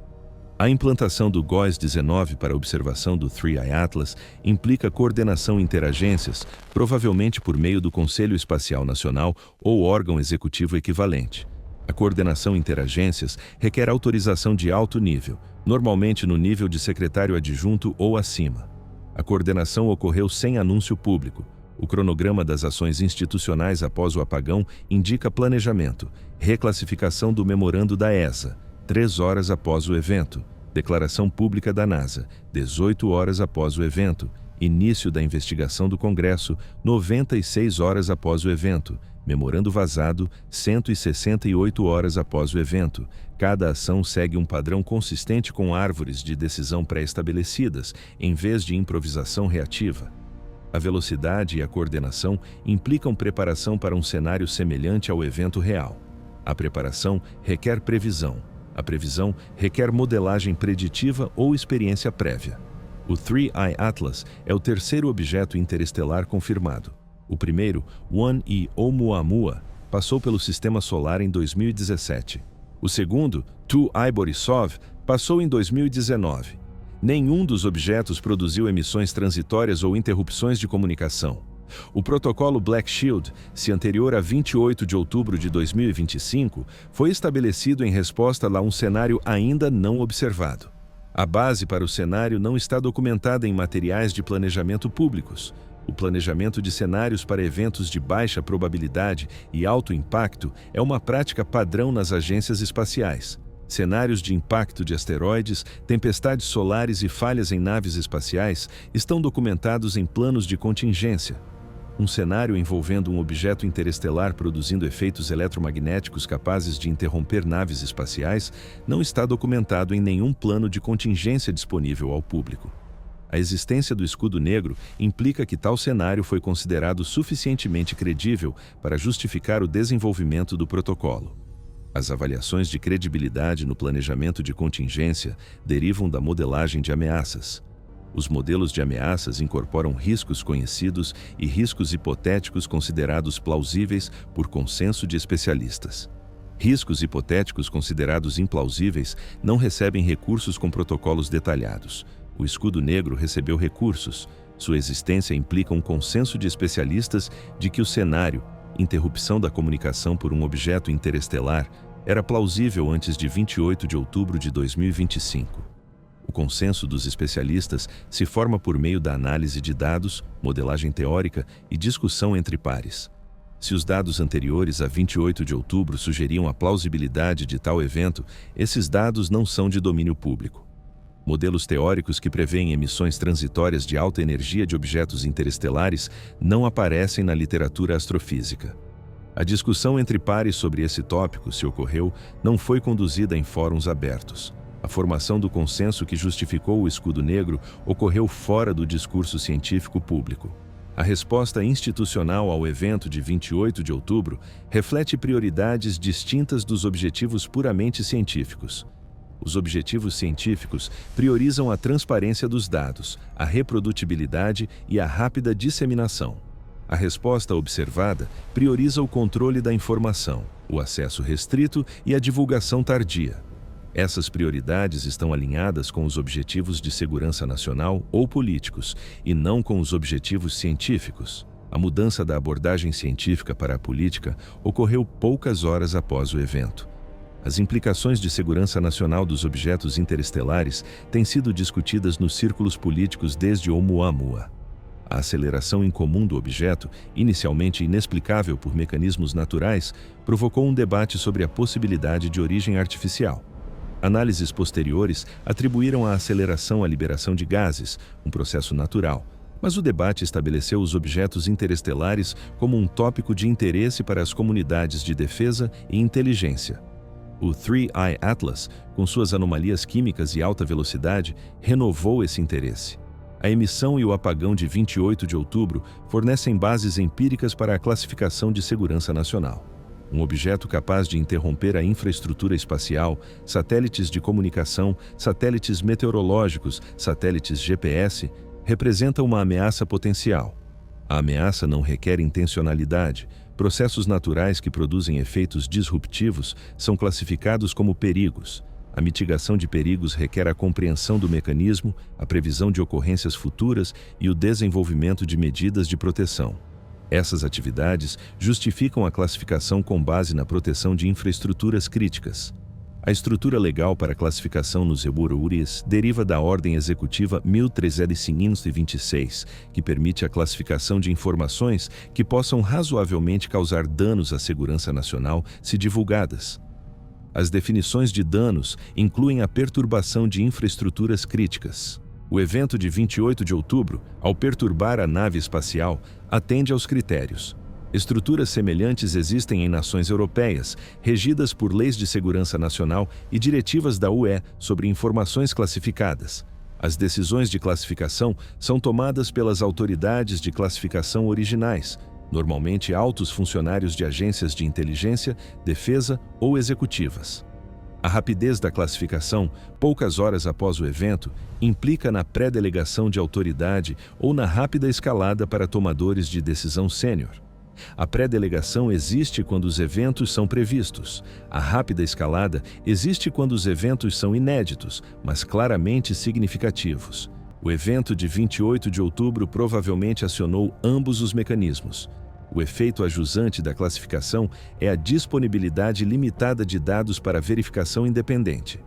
A implantação do GOES-19 para a observação do 3I Atlas implica coordenação interagências, provavelmente por meio do Conselho Espacial Nacional ou órgão executivo equivalente. A coordenação interagências requer autorização de alto nível, normalmente no nível de secretário adjunto ou acima. A coordenação ocorreu sem anúncio público. O cronograma das ações institucionais após o apagão indica planejamento, reclassificação do memorando da ESA, 3 horas após o evento, declaração pública da NASA, 18 horas após o evento, início da investigação do Congresso, 96 horas após o evento, memorando vazado, 168 horas após o evento. Cada ação segue um padrão consistente com árvores de decisão pré-estabelecidas, em vez de improvisação reativa. A velocidade e a coordenação implicam preparação para um cenário semelhante ao evento real. A preparação requer previsão. A previsão requer modelagem preditiva ou experiência prévia. O 3I Atlas é o terceiro objeto interestelar confirmado. O primeiro, 1E Oumuamua, passou pelo Sistema Solar em 2017. O segundo, 2I Borisov, passou em 2019. Nenhum dos objetos produziu emissões transitórias ou interrupções de comunicação. O protocolo Black Shield, se anterior a 28 de outubro de 2025, foi estabelecido em resposta a um cenário ainda não observado. A base para o cenário não está documentada em materiais de planejamento públicos. O planejamento de cenários para eventos de baixa probabilidade e alto impacto é uma prática padrão nas agências espaciais. Cenários de impacto de asteroides, tempestades solares e falhas em naves espaciais estão documentados em planos de contingência. Um cenário envolvendo um objeto interestelar produzindo efeitos eletromagnéticos capazes de interromper naves espaciais não está documentado em nenhum plano de contingência disponível ao público. A existência do escudo negro implica que tal cenário foi considerado suficientemente credível para justificar o desenvolvimento do protocolo. As avaliações de credibilidade no planejamento de contingência derivam da modelagem de ameaças. Os modelos de ameaças incorporam riscos conhecidos e riscos hipotéticos considerados plausíveis por consenso de especialistas. Riscos hipotéticos considerados implausíveis não recebem recursos com protocolos detalhados. O escudo negro recebeu recursos. Sua existência implica um consenso de especialistas de que o cenário, interrupção da comunicação por um objeto interestelar, era plausível antes de 28 de outubro de 2025. O consenso dos especialistas se forma por meio da análise de dados, modelagem teórica e discussão entre pares. Se os dados anteriores a 28 de outubro sugeriam a plausibilidade de tal evento, esses dados não são de domínio público. Modelos teóricos que prevêem emissões transitórias de alta energia de objetos interestelares não aparecem na literatura astrofísica. A discussão entre pares sobre esse tópico, se ocorreu, não foi conduzida em fóruns abertos. A formação do consenso que justificou o escudo negro ocorreu fora do discurso científico público. A resposta institucional ao evento de 28 de outubro reflete prioridades distintas dos objetivos puramente científicos. Os objetivos científicos priorizam a transparência dos dados, a reprodutibilidade e a rápida disseminação. A resposta observada prioriza o controle da informação, o acesso restrito e a divulgação tardia. Essas prioridades estão alinhadas com os objetivos de segurança nacional ou políticos, e não com os objetivos científicos. A mudança da abordagem científica para a política ocorreu poucas horas após o evento. As implicações de segurança nacional dos objetos interestelares têm sido discutidas nos círculos políticos desde Oumuamua. A aceleração incomum do objeto, inicialmente inexplicável por mecanismos naturais, provocou um debate sobre a possibilidade de origem artificial. Análises posteriores atribuíram a aceleração à liberação de gases, um processo natural, mas o debate estabeleceu os objetos interestelares como um tópico de interesse para as comunidades de defesa e inteligência. O 3I Atlas, com suas anomalias químicas e alta velocidade, renovou esse interesse. A emissão e o apagão de 28 de outubro fornecem bases empíricas para a classificação de segurança nacional. Um objeto capaz de interromper a infraestrutura espacial, satélites de comunicação, satélites meteorológicos, satélites GPS, representa uma ameaça potencial. A ameaça não requer intencionalidade. Processos naturais que produzem efeitos disruptivos são classificados como perigos. A mitigação de perigos requer a compreensão do mecanismo, a previsão de ocorrências futuras e o desenvolvimento de medidas de proteção. Essas atividades justificam a classificação com base na proteção de infraestruturas críticas. A estrutura legal para a classificação nos EURURIs deriva da Ordem Executiva 1326, que permite a classificação de informações que possam razoavelmente causar danos à segurança nacional se divulgadas. As definições de danos incluem a perturbação de infraestruturas críticas. O evento de 28 de outubro, ao perturbar a nave espacial, atende aos critérios. Estruturas semelhantes existem em nações europeias, regidas por leis de segurança nacional e diretivas da UE sobre informações classificadas. As decisões de classificação são tomadas pelas autoridades de classificação originais, normalmente altos funcionários de agências de inteligência, defesa ou executivas. A rapidez da classificação, poucas horas após o evento, implica na pré-delegação de autoridade ou na rápida escalada para tomadores de decisão sênior. A pré-delegação existe quando os eventos são previstos. A rápida escalada existe quando os eventos são inéditos, mas claramente significativos. O evento de 28 de outubro provavelmente acionou ambos os mecanismos. O efeito ajusante da classificação é a disponibilidade limitada de dados para verificação independente.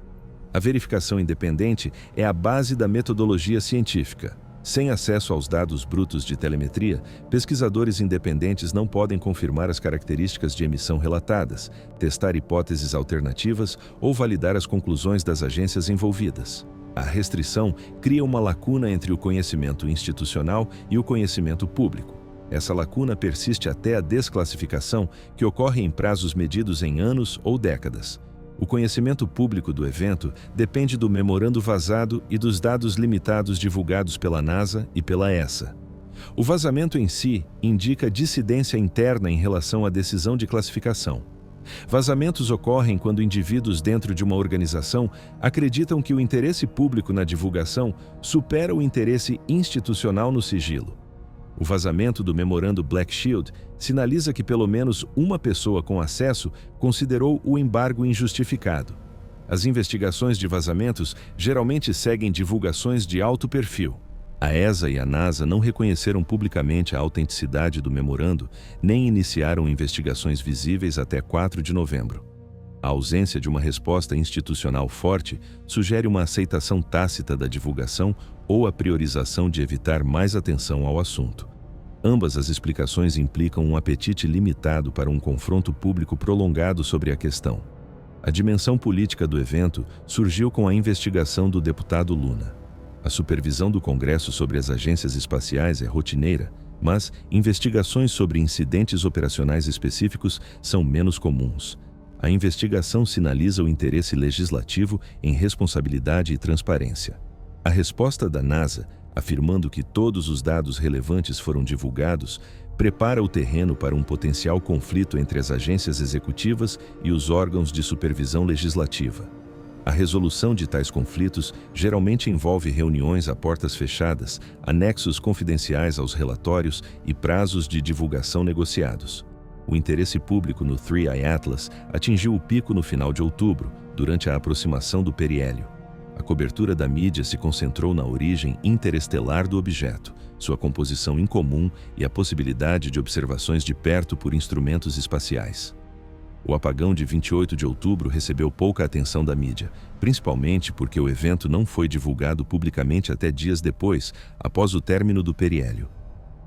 A verificação independente é a base da metodologia científica. Sem acesso aos dados brutos de telemetria, pesquisadores independentes não podem confirmar as características de emissão relatadas, testar hipóteses alternativas ou validar as conclusões das agências envolvidas. A restrição cria uma lacuna entre o conhecimento institucional e o conhecimento público. Essa lacuna persiste até a desclassificação, que ocorre em prazos medidos em anos ou décadas. O conhecimento público do evento depende do memorando vazado e dos dados limitados divulgados pela NASA e pela ESA. O vazamento em si indica dissidência interna em relação à decisão de classificação. Vazamentos ocorrem quando indivíduos dentro de uma organização acreditam que o interesse público na divulgação supera o interesse institucional no sigilo. O vazamento do memorando Black Shield sinaliza que pelo menos uma pessoa com acesso considerou o embargo injustificado. As investigações de vazamentos geralmente seguem divulgações de alto perfil. A ESA e a NASA não reconheceram publicamente a autenticidade do memorando, nem iniciaram investigações visíveis até 4 de novembro. A ausência de uma resposta institucional forte sugere uma aceitação tácita da divulgação ou a priorização de evitar mais atenção ao assunto. Ambas as explicações implicam um apetite limitado para um confronto público prolongado sobre a questão. A dimensão política do evento surgiu com a investigação do deputado Luna. A supervisão do Congresso sobre as agências espaciais é rotineira, mas investigações sobre incidentes operacionais específicos são menos comuns. A investigação sinaliza o interesse legislativo em responsabilidade e transparência. A resposta da NASA, afirmando que todos os dados relevantes foram divulgados, prepara o terreno para um potencial conflito entre as agências executivas e os órgãos de supervisão legislativa. A resolução de tais conflitos geralmente envolve reuniões a portas fechadas, anexos confidenciais aos relatórios e prazos de divulgação negociados. O interesse público no 3i Atlas atingiu o pico no final de outubro, durante a aproximação do periélio. A cobertura da mídia se concentrou na origem interestelar do objeto, sua composição incomum e a possibilidade de observações de perto por instrumentos espaciais. O apagão de 28 de outubro recebeu pouca atenção da mídia, principalmente porque o evento não foi divulgado publicamente até dias depois, após o término do periélio.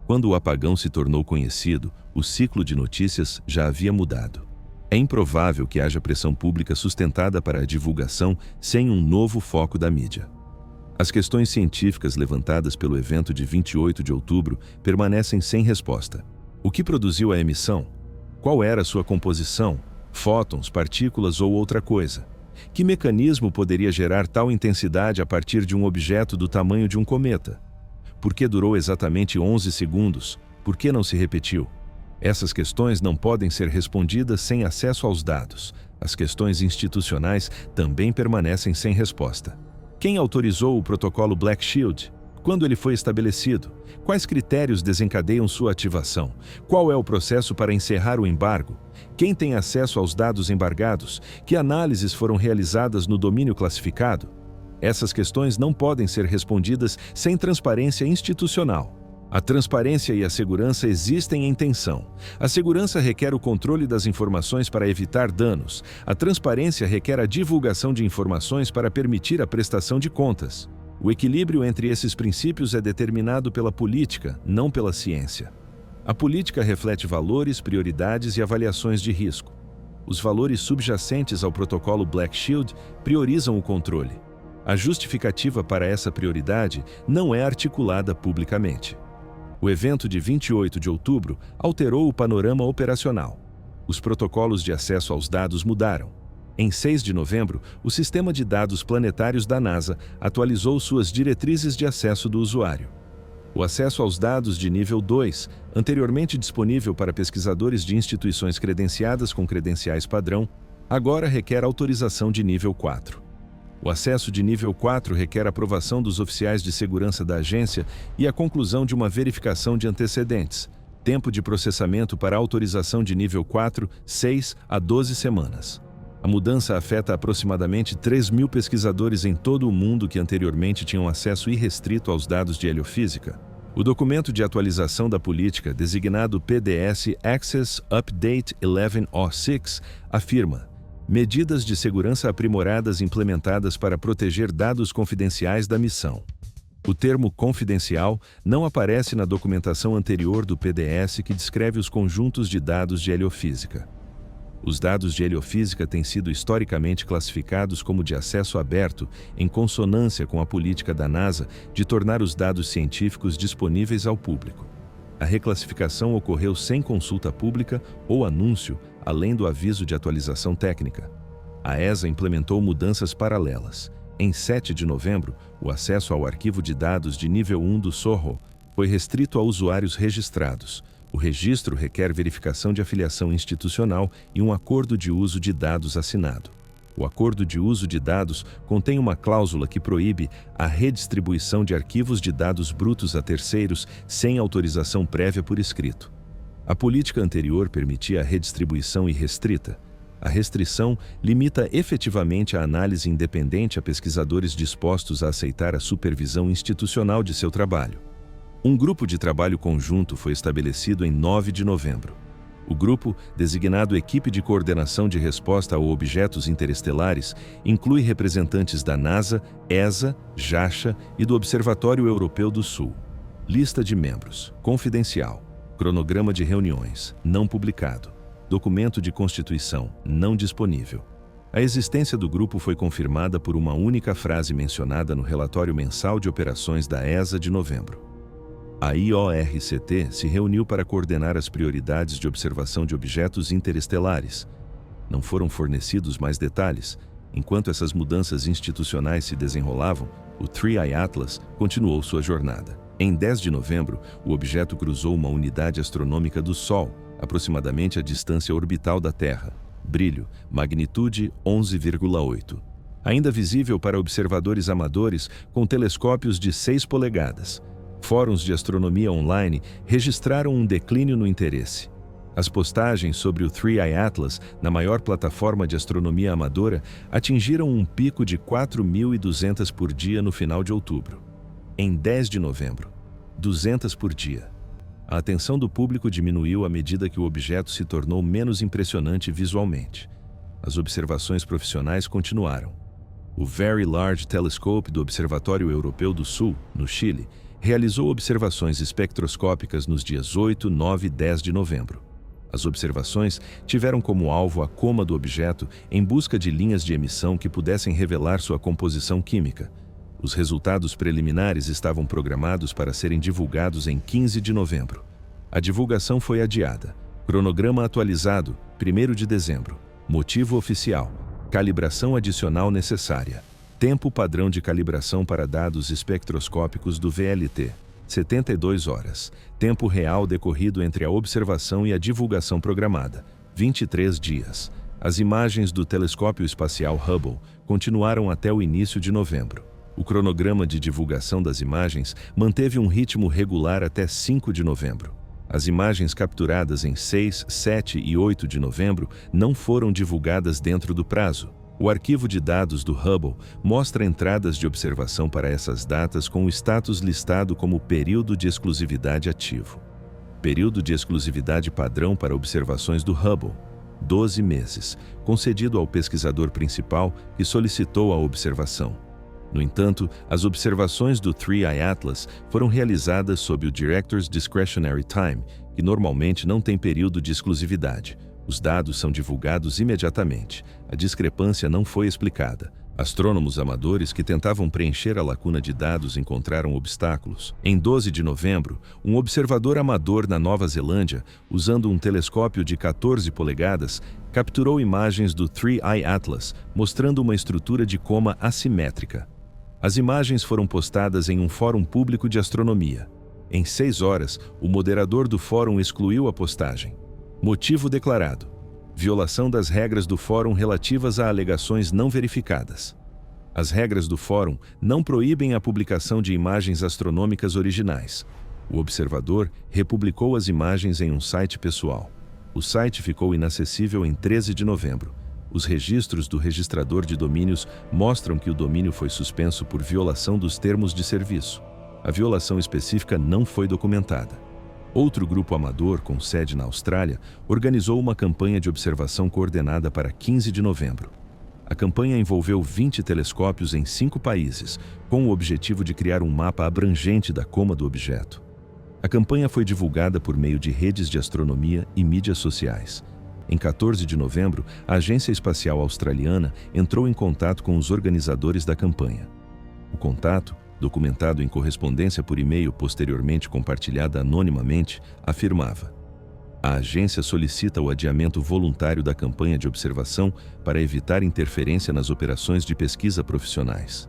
Quando o apagão se tornou conhecido, o ciclo de notícias já havia mudado. É improvável que haja pressão pública sustentada para a divulgação sem um novo foco da mídia. As questões científicas levantadas pelo evento de 28 de outubro permanecem sem resposta. O que produziu a emissão? Qual era sua composição? Fótons, partículas ou outra coisa? Que mecanismo poderia gerar tal intensidade a partir de um objeto do tamanho de um cometa? Por que durou exatamente 11 segundos? Por que não se repetiu? Essas questões não podem ser respondidas sem acesso aos dados. As questões institucionais também permanecem sem resposta. Quem autorizou o protocolo Black Shield? Quando ele foi estabelecido? Quais critérios desencadeiam sua ativação? Qual é o processo para encerrar o embargo? Quem tem acesso aos dados embargados? Que análises foram realizadas no domínio classificado? Essas questões não podem ser respondidas sem transparência institucional. A transparência e a segurança existem em tensão. A segurança requer o controle das informações para evitar danos. A transparência requer a divulgação de informações para permitir a prestação de contas. O equilíbrio entre esses princípios é determinado pela política, não pela ciência. A política reflete valores, prioridades e avaliações de risco. Os valores subjacentes ao protocolo Black Shield priorizam o controle. A justificativa para essa prioridade não é articulada publicamente. O evento de 28 de outubro alterou o panorama operacional. Os protocolos de acesso aos dados mudaram. Em 6 de novembro, o Sistema de Dados Planetários da NASA atualizou suas diretrizes de acesso do usuário. O acesso aos dados de nível 2, anteriormente disponível para pesquisadores de instituições credenciadas com credenciais padrão, agora requer autorização de nível 4. O acesso de nível 4 requer aprovação dos oficiais de segurança da agência e a conclusão de uma verificação de antecedentes. Tempo de processamento para autorização de nível 4, 6 a 12 semanas. A mudança afeta aproximadamente 3.000 pesquisadores em todo o mundo que anteriormente tinham acesso irrestrito aos dados de heliofísica. O documento de atualização da política, designado PDS Access Update 1106, afirma: medidas de segurança aprimoradas implementadas para proteger dados confidenciais da missão. O termo confidencial não aparece na documentação anterior do PDS que descreve os conjuntos de dados de heliofísica. Os dados de heliofísica têm sido historicamente classificados como de acesso aberto, em consonância com a política da NASA de tornar os dados científicos disponíveis ao público. A reclassificação ocorreu sem consulta pública ou anúncio, além do aviso de atualização técnica. A ESA implementou mudanças paralelas. Em 7 de novembro, o acesso ao arquivo de dados de nível 1 do SOHO foi restrito a usuários registrados. O registro requer verificação de afiliação institucional e um acordo de uso de dados assinado. O acordo de uso de dados contém uma cláusula que proíbe a redistribuição de arquivos de dados brutos a terceiros sem autorização prévia por escrito. A política anterior permitia a redistribuição irrestrita. A restrição limita efetivamente a análise independente a pesquisadores dispostos a aceitar a supervisão institucional de seu trabalho. Um grupo de trabalho conjunto foi estabelecido em 9 de novembro. O grupo, designado Equipe de Coordenação de Resposta a Objetos Interestelares, inclui representantes da NASA, ESA, JAXA e do Observatório Europeu do Sul. Lista de membros. Confidencial. Cronograma de reuniões. Não publicado. Documento de constituição, não disponível. A existência do grupo foi confirmada por uma única frase mencionada no relatório mensal de operações da ESA de novembro. A IORCT se reuniu para coordenar as prioridades de observação de objetos interestelares. Não foram fornecidos mais detalhes. Enquanto essas mudanças institucionais se desenrolavam, o Three Eye Atlas continuou sua jornada. Em 10 de novembro, o objeto cruzou uma unidade astronômica do Sol, aproximadamente a distância orbital da Terra. Brilho, magnitude 11,8. Ainda visível para observadores amadores com telescópios de 6 polegadas. Fóruns de astronomia online registraram um declínio no interesse. As postagens sobre o Three Eye Atlas, na maior plataforma de astronomia amadora, atingiram um pico de 4.200 por dia no final de outubro. Em 10 de novembro, 200 por dia. A atenção do público diminuiu à medida que o objeto se tornou menos impressionante visualmente. As observações profissionais continuaram. O Very Large Telescope do Observatório Europeu do Sul, no Chile, realizou observações espectroscópicas nos dias 8, 9 e 10 de novembro. As observações tiveram como alvo a coma do objeto em busca de linhas de emissão que pudessem revelar sua composição química. Os resultados preliminares estavam programados para serem divulgados em 15 de novembro. A divulgação foi adiada. Cronograma atualizado, 1º de dezembro. Motivo oficial: calibração adicional necessária. Tempo padrão de calibração para dados espectroscópicos do VLT: 72 horas. Tempo real decorrido entre a observação e a divulgação programada: 23 dias. As imagens do telescópio espacial Hubble continuaram até o início de novembro. O cronograma de divulgação das imagens manteve um ritmo regular até 5 de novembro. As imagens capturadas em 6, 7 e 8 de novembro não foram divulgadas dentro do prazo. O arquivo de dados do Hubble mostra entradas de observação para essas datas com o status listado como período de exclusividade ativo. Período de exclusividade padrão para observações do Hubble: 12 meses, concedido ao pesquisador principal que solicitou a observação. No entanto, as observações do Three Eye Atlas foram realizadas sob o Director's Discretionary Time, que normalmente não tem período de exclusividade. Os dados são divulgados imediatamente. A discrepância não foi explicada. Astrônomos amadores que tentavam preencher a lacuna de dados encontraram obstáculos. Em 12 de novembro, um observador amador na Nova Zelândia, usando um telescópio de 14 polegadas, capturou imagens do Three Eye Atlas, mostrando uma estrutura de coma assimétrica. As imagens foram postadas em um fórum público de astronomia. Em 6 horas, o moderador do fórum excluiu a postagem. Motivo declarado: violação das regras do fórum relativas a alegações não verificadas. As regras do fórum não proíbem a publicação de imagens astronômicas originais. O observador republicou as imagens em um site pessoal. O site ficou inacessível em 13 de novembro. Os registros do registrador de domínios mostram que o domínio foi suspenso por violação dos termos de serviço. A violação específica não foi documentada. Outro grupo amador, com sede na Austrália, organizou uma campanha de observação coordenada para 15 de novembro. A campanha envolveu 20 telescópios em 5 países, com o objetivo de criar um mapa abrangente da coma do objeto. A campanha foi divulgada por meio de redes de astronomia e mídias sociais. Em 14 de novembro, a Agência Espacial Australiana entrou em contato com os organizadores da campanha. O contato, documentado em correspondência por e-mail posteriormente compartilhada anonimamente, afirmava: a agência solicita o adiamento voluntário da campanha de observação para evitar interferência nas operações de pesquisa profissionais.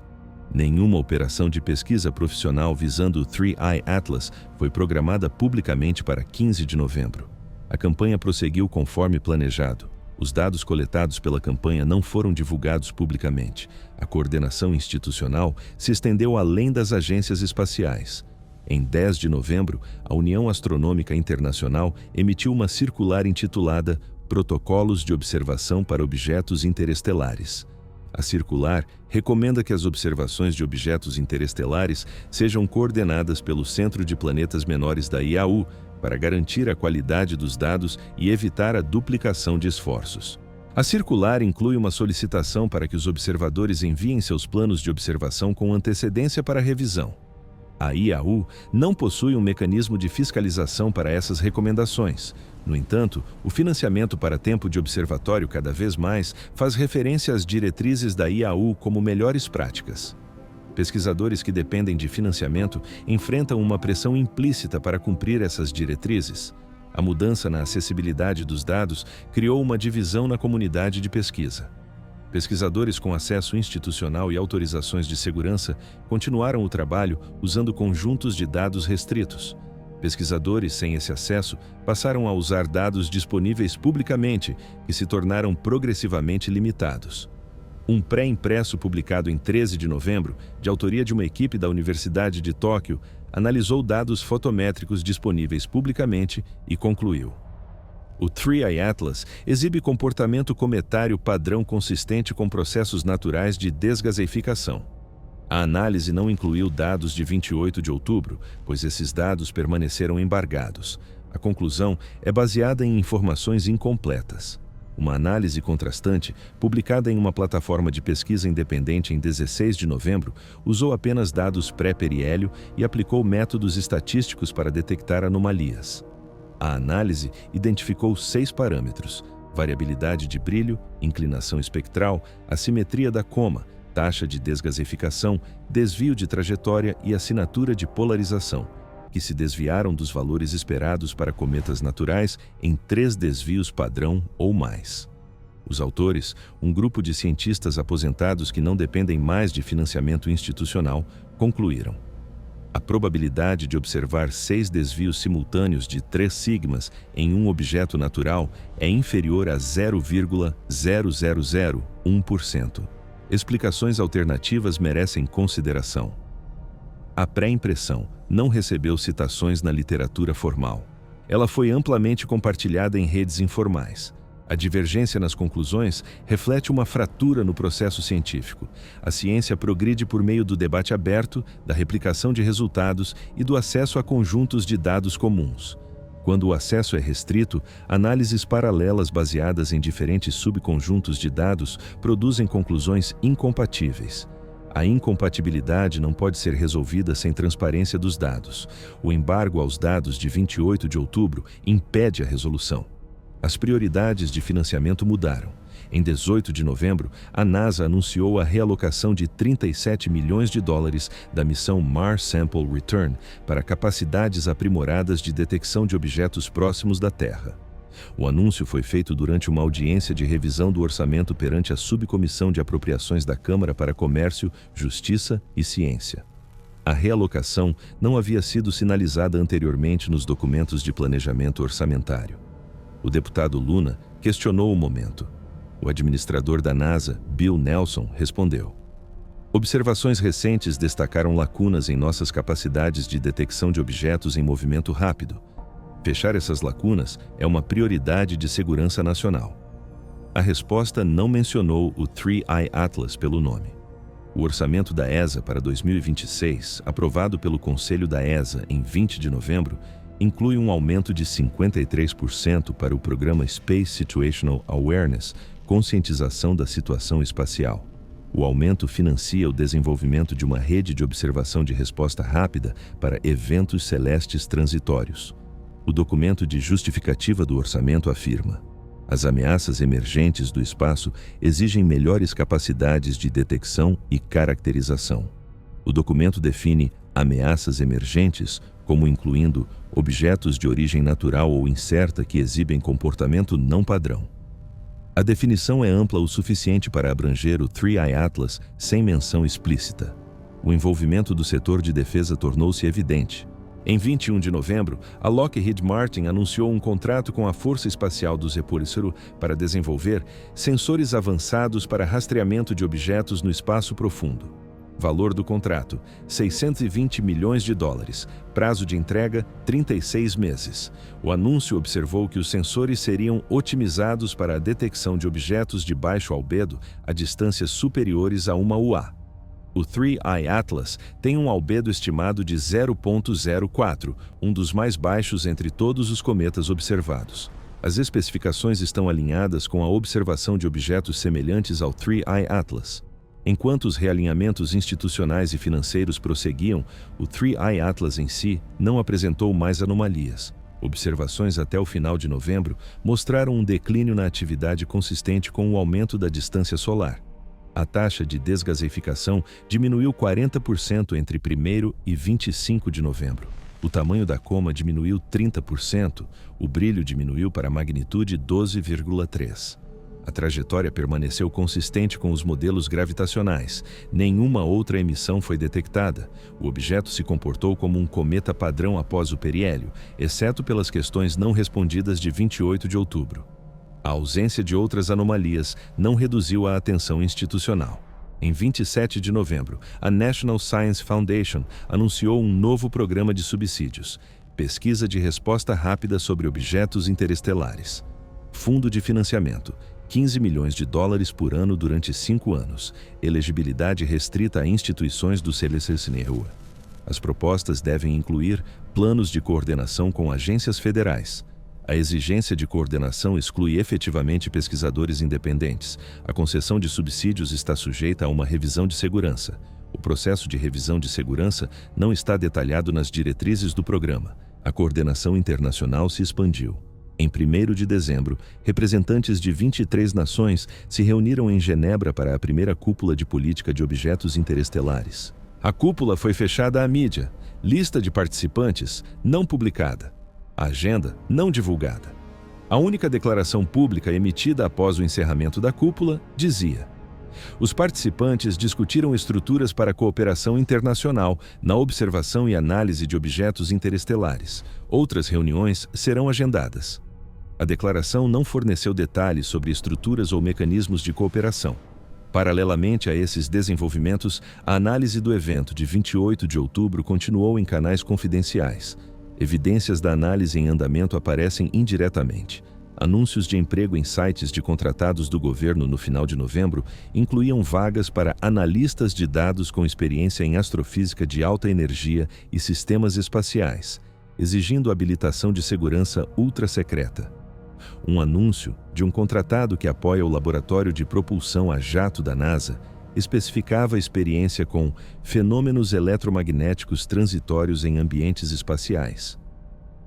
Nenhuma operação de pesquisa profissional visando o 3I Atlas foi programada publicamente para 15 de novembro. A campanha prosseguiu conforme planejado. Os dados coletados pela campanha não foram divulgados publicamente. A coordenação institucional se estendeu além das agências espaciais. Em 10 de novembro, a União Astronômica Internacional emitiu uma circular intitulada Protocolos de Observação para Objetos Interestelares. A circular recomenda que as observações de objetos interestelares sejam coordenadas pelo Centro de Planetas Menores da IAU para garantir a qualidade dos dados e evitar a duplicação de esforços. A circular inclui uma solicitação para que os observadores enviem seus planos de observação com antecedência para revisão. A IAU não possui um mecanismo de fiscalização para essas recomendações. No entanto, o financiamento para tempo de observatório cada vez mais faz referência às diretrizes da IAU como melhores práticas. Pesquisadores que dependem de financiamento enfrentam uma pressão implícita para cumprir essas diretrizes. A mudança na acessibilidade dos dados criou uma divisão na comunidade de pesquisa. Pesquisadores com acesso institucional e autorizações de segurança continuaram o trabalho usando conjuntos de dados restritos. Pesquisadores sem esse acesso passaram a usar dados disponíveis publicamente, que se tornaram progressivamente limitados. Um pré-impresso publicado em 13 de novembro, de autoria de uma equipe da Universidade de Tóquio, analisou dados fotométricos disponíveis publicamente e concluiu: o 3I Atlas exibe comportamento cometário padrão consistente com processos naturais de desgaseificação. A análise não incluiu dados de 28 de outubro, pois esses dados permaneceram embargados. A conclusão é baseada em informações incompletas. Uma análise contrastante, publicada em uma plataforma de pesquisa independente em 16 de novembro, usou apenas dados pré-periélio e aplicou métodos estatísticos para detectar anomalias. A análise identificou 6 parâmetros: variabilidade de brilho, inclinação espectral, assimetria da coma, taxa de desgaseificação, desvio de trajetória e assinatura de polarização, que se desviaram dos valores esperados para cometas naturais em 3 desvios padrão ou mais. Os autores, um grupo de cientistas aposentados que não dependem mais de financiamento institucional, concluíram: a probabilidade de observar 6 desvios simultâneos de 3 sigmas em um objeto natural é inferior a 0,0001%. Explicações alternativas merecem consideração. A pré-impressão não recebeu citações na literatura formal. Ela foi amplamente compartilhada em redes informais. A divergência nas conclusões reflete uma fratura no processo científico. A ciência progride por meio do debate aberto, da replicação de resultados e do acesso a conjuntos de dados comuns. Quando o acesso é restrito, análises paralelas baseadas em diferentes subconjuntos de dados produzem conclusões incompatíveis. A incompatibilidade não pode ser resolvida sem transparência dos dados. O embargo aos dados de 28 de outubro impede a resolução. As prioridades de financiamento mudaram. Em 18 de novembro, a NASA anunciou a realocação de $37 milhões da missão Mars Sample Return para capacidades aprimoradas de detecção de objetos próximos da Terra. O anúncio foi feito durante uma audiência de revisão do orçamento perante a Subcomissão de Apropriações da Câmara para Comércio, Justiça e Ciência. A realocação não havia sido sinalizada anteriormente nos documentos de planejamento orçamentário. O deputado Luna questionou o momento. O administrador da NASA, Bill Nelson, respondeu: observações recentes destacaram lacunas em nossas capacidades de detecção de objetos em movimento rápido. Fechar essas lacunas é uma prioridade de segurança nacional. A resposta não mencionou o 3I Atlas pelo nome. O orçamento da ESA para 2026, aprovado pelo Conselho da ESA em 20 de novembro, inclui um aumento de 53% para o programa Space Situational Awareness, conscientização da situação espacial. O aumento financia o desenvolvimento de uma rede de observação de resposta rápida para eventos celestes transitórios. O documento de justificativa do orçamento afirma: as ameaças emergentes do espaço exigem melhores capacidades de detecção e caracterização. O documento define ameaças emergentes como incluindo objetos de origem natural ou incerta que exibem comportamento não padrão. A definição é ampla o suficiente para abranger o 3I Atlas sem menção explícita. O envolvimento do setor de defesa tornou-se evidente. Em 21 de novembro, a Lockheed Martin anunciou um contrato com a Força Espacial do Zephyr para desenvolver sensores avançados para rastreamento de objetos no espaço profundo. Valor do contrato: $620 milhões. Prazo de entrega: 36 meses. O anúncio observou que os sensores seriam otimizados para a detecção de objetos de baixo albedo a distâncias superiores a 1 UA. O 3I Atlas tem um albedo estimado de 0,04, um dos mais baixos entre todos os cometas observados. As especificações estão alinhadas com a observação de objetos semelhantes ao 3I Atlas. Enquanto os realinhamentos institucionais e financeiros prosseguiam, o 3I Atlas em si não apresentou mais anomalias. Observações até o final de novembro mostraram um declínio na atividade consistente com o aumento da distância solar. A taxa de desgaseificação diminuiu 40% entre 1º e 25 de novembro. O tamanho da coma diminuiu 30%, o brilho diminuiu para a magnitude 12,3. A trajetória permaneceu consistente com os modelos gravitacionais. Nenhuma outra emissão foi detectada. O objeto se comportou como um cometa padrão após o periélio, exceto pelas questões não respondidas de 28 de outubro. A ausência de outras anomalias não reduziu a atenção institucional. Em 27 de novembro, a National Science Foundation anunciou um novo programa de subsídios: Pesquisa de Resposta Rápida sobre Objetos Interestelares. Fundo de financiamento: $15 milhões por ano durante 5 anos. Elegibilidade restrita a instituições do CLCCNRU. As propostas devem incluir planos de coordenação com agências federais. A exigência de coordenação exclui efetivamente pesquisadores independentes. A concessão de subsídios está sujeita a uma revisão de segurança. O processo de revisão de segurança não está detalhado nas diretrizes do programa. A coordenação internacional se expandiu. Em 1º de dezembro, representantes de 23 nações se reuniram em Genebra para a primeira cúpula de política de objetos interestelares. A cúpula foi fechada à mídia. Lista de participantes não publicada. A agenda não divulgada. A única declaração pública emitida após o encerramento da cúpula dizia: os participantes discutiram estruturas para cooperação internacional na observação e análise de objetos interestelares. Outras reuniões serão agendadas. A declaração não forneceu detalhes sobre estruturas ou mecanismos de cooperação. Paralelamente a esses desenvolvimentos, a análise do evento de 28 de outubro continuou em canais confidenciais. Evidências da análise em andamento aparecem indiretamente. Anúncios de emprego em sites de contratados do governo no final de novembro incluíam vagas para analistas de dados com experiência em astrofísica de alta energia e sistemas espaciais, exigindo habilitação de segurança ultra-secreta. Um anúncio de um contratado que apoia o laboratório de propulsão a jato da NASA especificava experiência com fenômenos eletromagnéticos transitórios em ambientes espaciais.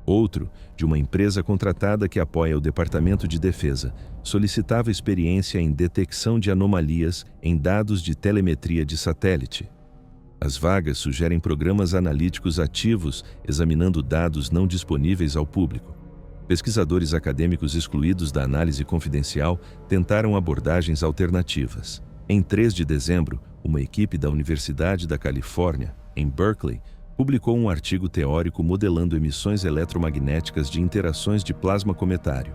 Outro, de uma empresa contratada que apoia o Departamento de Defesa, solicitava experiência em detecção de anomalias em dados de telemetria de satélite. As vagas sugerem programas analíticos ativos examinando dados não disponíveis ao público. Pesquisadores acadêmicos excluídos da análise confidencial tentaram abordagens alternativas. Em 3 de dezembro, uma equipe da Universidade da Califórnia, em Berkeley, publicou um artigo teórico modelando emissões eletromagnéticas de interações de plasma cometário.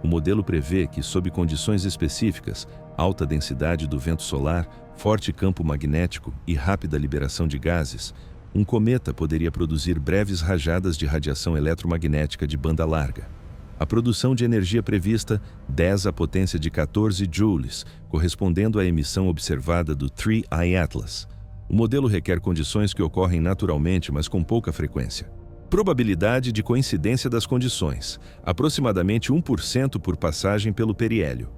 O modelo prevê que, sob condições específicas, alta densidade do vento solar, forte campo magnético e rápida liberação de gases, um cometa poderia produzir breves rajadas de radiação eletromagnética de banda larga. A produção de energia prevista, 10 à potência de 14 joules, correspondendo à emissão observada do 3I Atlas. O modelo requer condições que ocorrem naturalmente, mas com pouca frequência. Probabilidade de coincidência das condições, aproximadamente 1% por passagem pelo periélio.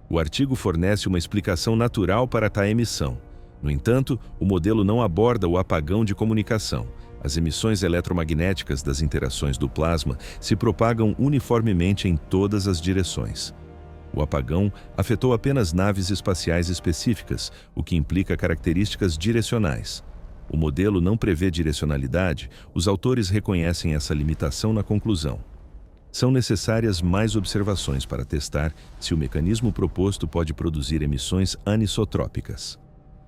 O artigo fornece uma explicação natural para tal emissão. No entanto, o modelo não aborda o apagão de comunicação. As emissões eletromagnéticas das interações do plasma se propagam uniformemente em todas as direções. O apagão afetou apenas naves espaciais específicas, o que implica características direcionais. O modelo não prevê direcionalidade, os autores reconhecem essa limitação na conclusão. São necessárias mais observações para testar se o mecanismo proposto pode produzir emissões anisotrópicas.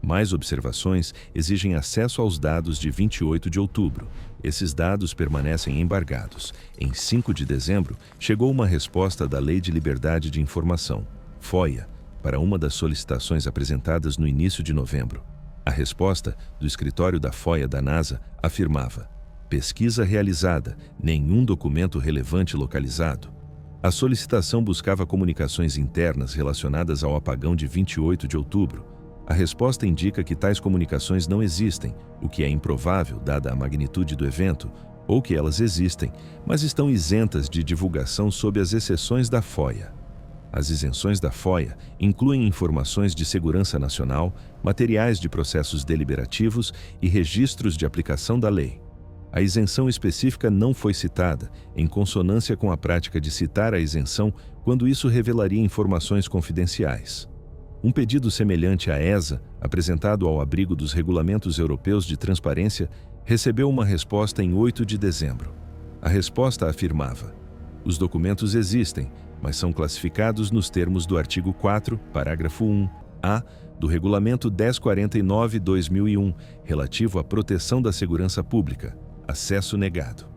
Mais observações exigem acesso aos dados de 28 de outubro. Esses dados permanecem embargados. Em 5 de dezembro, chegou uma resposta da Lei de Liberdade de Informação, FOIA, para uma das solicitações apresentadas no início de novembro. A resposta do escritório da FOIA da NASA afirmava: pesquisa realizada, nenhum documento relevante localizado. A solicitação buscava comunicações internas relacionadas ao apagão de 28 de outubro. A resposta indica que tais comunicações não existem, o que é improvável dada a magnitude do evento, ou que elas existem, mas estão isentas de divulgação sob as exceções da FOIA. As isenções da FOIA incluem informações de segurança nacional, materiais de processos deliberativos e registros de aplicação da lei. A isenção específica não foi citada, em consonância com a prática de citar a isenção quando isso revelaria informações confidenciais. Um pedido semelhante à ESA, apresentado ao abrigo dos regulamentos europeus de transparência, recebeu uma resposta em 8 de dezembro. A resposta afirmava: os documentos existem, mas são classificados nos termos do artigo 4, parágrafo 1a, do Regulamento 1049/2001, relativo à proteção da segurança pública, acesso negado.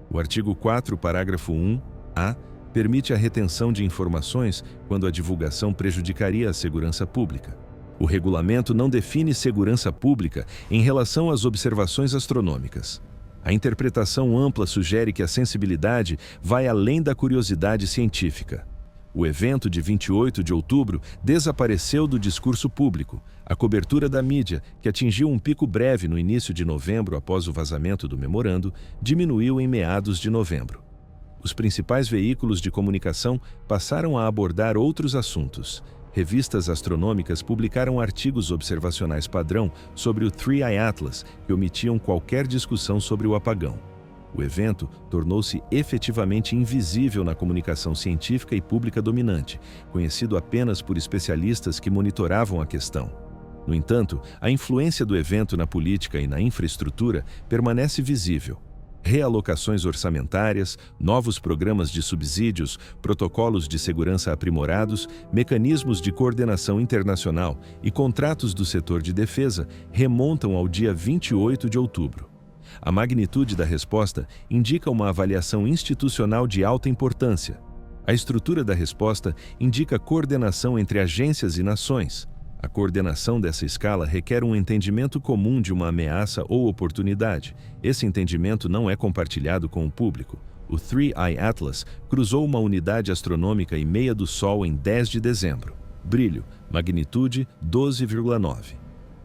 O artigo 4, parágrafo 1a, permite a retenção de informações quando a divulgação prejudicaria a segurança pública. O regulamento não define segurança pública em relação às observações astronômicas. A interpretação ampla sugere que a sensibilidade vai além da curiosidade científica. O evento de 28 de outubro desapareceu do discurso público. A cobertura da mídia, que atingiu um pico breve no início de novembro após o vazamento do memorando, diminuiu em meados de novembro. Os principais veículos de comunicação passaram a abordar outros assuntos. Revistas astronômicas publicaram artigos observacionais padrão sobre o 3i Atlas, que omitiam qualquer discussão sobre o apagão. O evento tornou-se efetivamente invisível na comunicação científica e pública dominante, conhecido apenas por especialistas que monitoravam a questão. No entanto, a influência do evento na política e na infraestrutura permanece visível. Realocações orçamentárias, novos programas de subsídios, protocolos de segurança aprimorados, mecanismos de coordenação internacional e contratos do setor de defesa remontam ao dia 28 de outubro. A magnitude da resposta indica uma avaliação institucional de alta importância. A estrutura da resposta indica coordenação entre agências e nações. A coordenação dessa escala requer um entendimento comum de uma ameaça ou oportunidade. Esse entendimento não é compartilhado com o público. O 3i Atlas cruzou uma unidade astronômica e meia do Sol em 10 de dezembro. Brilho, magnitude 12,9.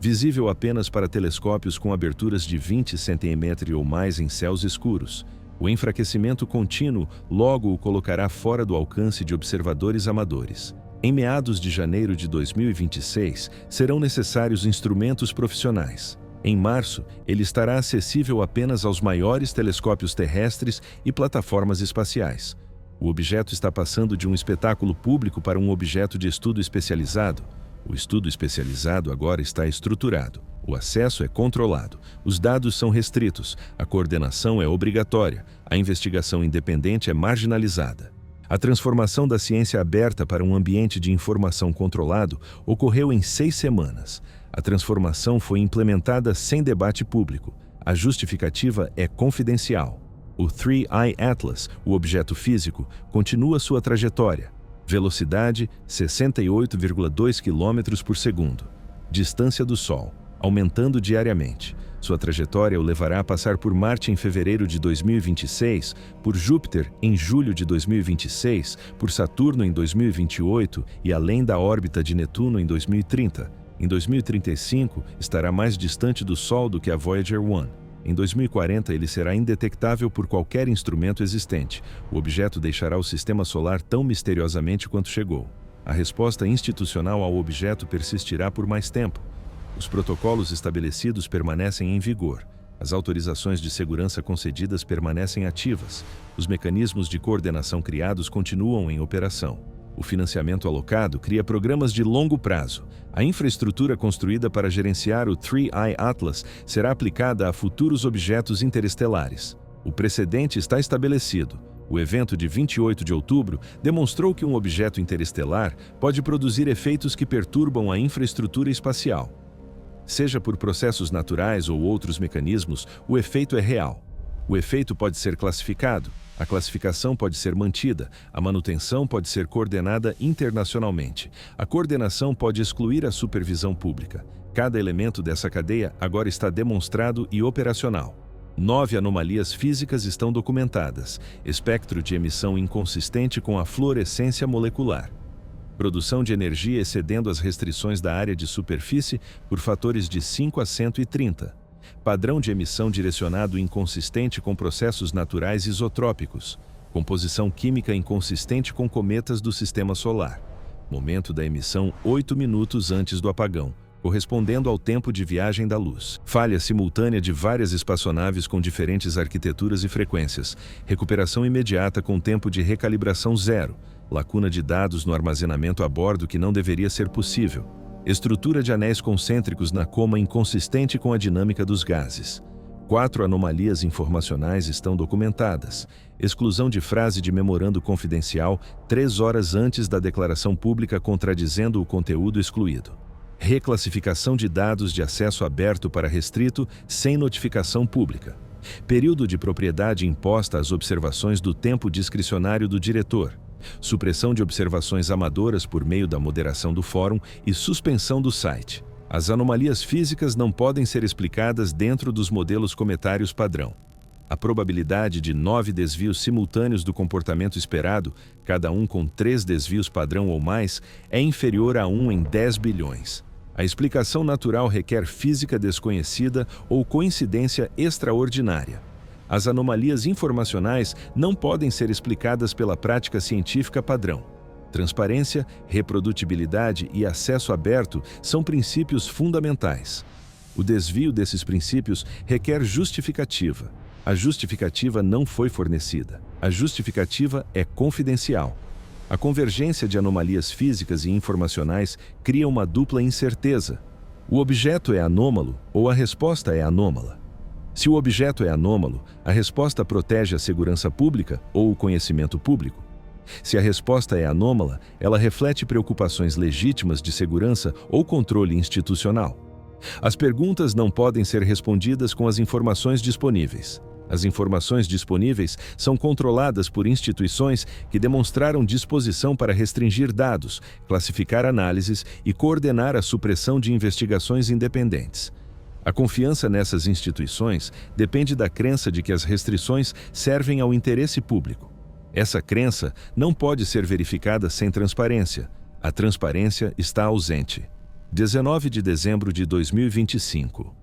Visível apenas para telescópios com aberturas de 20 cm ou mais em céus escuros. O enfraquecimento contínuo logo o colocará fora do alcance de observadores amadores. Em meados de janeiro de 2026, serão necessários instrumentos profissionais. Em março, ele estará acessível apenas aos maiores telescópios terrestres e plataformas espaciais. O objeto está passando de um espetáculo público para um objeto de estudo especializado. O estudo especializado agora está estruturado. O acesso é controlado, os dados são restritos, a coordenação é obrigatória, a investigação independente é marginalizada. A transformação da ciência aberta para um ambiente de informação controlado ocorreu em 6 semanas. A transformação foi implementada sem debate público. A justificativa é confidencial. O 3i Atlas, o objeto físico, continua sua trajetória. Velocidade, 68,2 km por segundo. Distância do Sol, aumentando diariamente. Sua trajetória o levará a passar por Marte em fevereiro de 2026, por Júpiter em julho de 2026, por Saturno em 2028 e além da órbita de Netuno em 2030. Em 2035, estará mais distante do Sol do que a Voyager 1. Em 2040, ele será indetectável por qualquer instrumento existente. O objeto deixará o sistema solar tão misteriosamente quanto chegou. A resposta institucional ao objeto persistirá por mais tempo. Os protocolos estabelecidos permanecem em vigor. As autorizações de segurança concedidas permanecem ativas. Os mecanismos de coordenação criados continuam em operação. O financiamento alocado cria programas de longo prazo. A infraestrutura construída para gerenciar o 3I Atlas será aplicada a futuros objetos interestelares. O precedente está estabelecido. O evento de 28 de outubro demonstrou que um objeto interestelar pode produzir efeitos que perturbam a infraestrutura espacial. Seja por processos naturais ou outros mecanismos, o efeito é real. O efeito pode ser classificado, a classificação pode ser mantida, a manutenção pode ser coordenada internacionalmente. A coordenação pode excluir a supervisão pública. Cada elemento dessa cadeia agora está demonstrado e operacional. 9 anomalias físicas estão documentadas. Espectro de emissão inconsistente com a fluorescência molecular. Produção de energia excedendo as restrições da área de superfície por fatores de 5 a 130. Padrão de emissão direcionado inconsistente com processos naturais isotrópicos. Composição química inconsistente com cometas do sistema solar. Momento da emissão 8 minutos antes do apagão, correspondendo ao tempo de viagem da luz. Falha simultânea de várias espaçonaves com diferentes arquiteturas e frequências. Recuperação imediata com tempo de recalibração zero. Lacuna de dados no armazenamento a bordo que não deveria ser possível. Estrutura de anéis concêntricos na coma inconsistente com a dinâmica dos gases. 4 anomalias informacionais estão documentadas. Exclusão de frase de memorando confidencial 3 horas antes da declaração pública contradizendo o conteúdo excluído. Reclassificação de dados de acesso aberto para restrito sem notificação pública. Período de propriedade imposta às observações do tempo discricionário do diretor. Supressão de observações amadoras por meio da moderação do fórum e suspensão do site. As anomalias físicas não podem ser explicadas dentro dos modelos cometários padrão. A probabilidade de 9 desvios simultâneos do comportamento esperado, cada um com 3 desvios padrão ou mais, é inferior a 1 em 10 bilhões. A explicação natural requer física desconhecida ou coincidência extraordinária. As anomalias informacionais não podem ser explicadas pela prática científica padrão. Transparência, reprodutibilidade e acesso aberto são princípios fundamentais. O desvio desses princípios requer justificativa. A justificativa não foi fornecida. A justificativa é confidencial. A convergência de anomalias físicas e informacionais cria uma dupla incerteza. O objeto é anômalo ou a resposta é anômala. Se o objeto é anômalo, a resposta protege a segurança pública ou o conhecimento público. Se a resposta é anômala, ela reflete preocupações legítimas de segurança ou controle institucional. As perguntas não podem ser respondidas com as informações disponíveis. As informações disponíveis são controladas por instituições que demonstraram disposição para restringir dados, classificar análises e coordenar a supressão de investigações independentes. A confiança nessas instituições depende da crença de que as restrições servem ao interesse público. Essa crença não pode ser verificada sem transparência. A transparência está ausente. 19 de dezembro de 2025.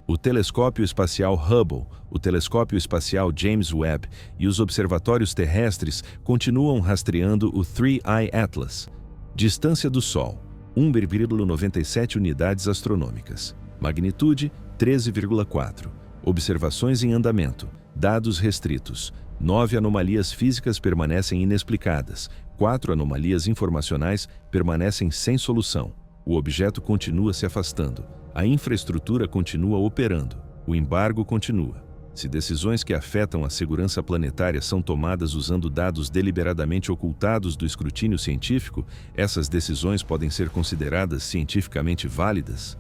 O telescópio espacial Hubble, o telescópio espacial James Webb e os observatórios terrestres continuam rastreando o 3I Atlas. Distância do Sol, 1,97 unidades astronômicas. Magnitude, 13,4. Observações em andamento. Dados restritos. 9 anomalias físicas permanecem inexplicadas. 4 anomalias informacionais permanecem sem solução. O objeto continua se afastando. A infraestrutura continua operando. O embargo continua. Se decisões que afetam a segurança planetária são tomadas usando dados deliberadamente ocultados do escrutínio científico, essas decisões podem ser consideradas cientificamente válidas?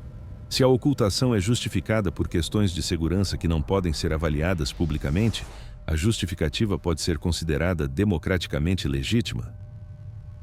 Se a ocultação é justificada por questões de segurança que não podem ser avaliadas publicamente, a justificativa pode ser considerada democraticamente legítima?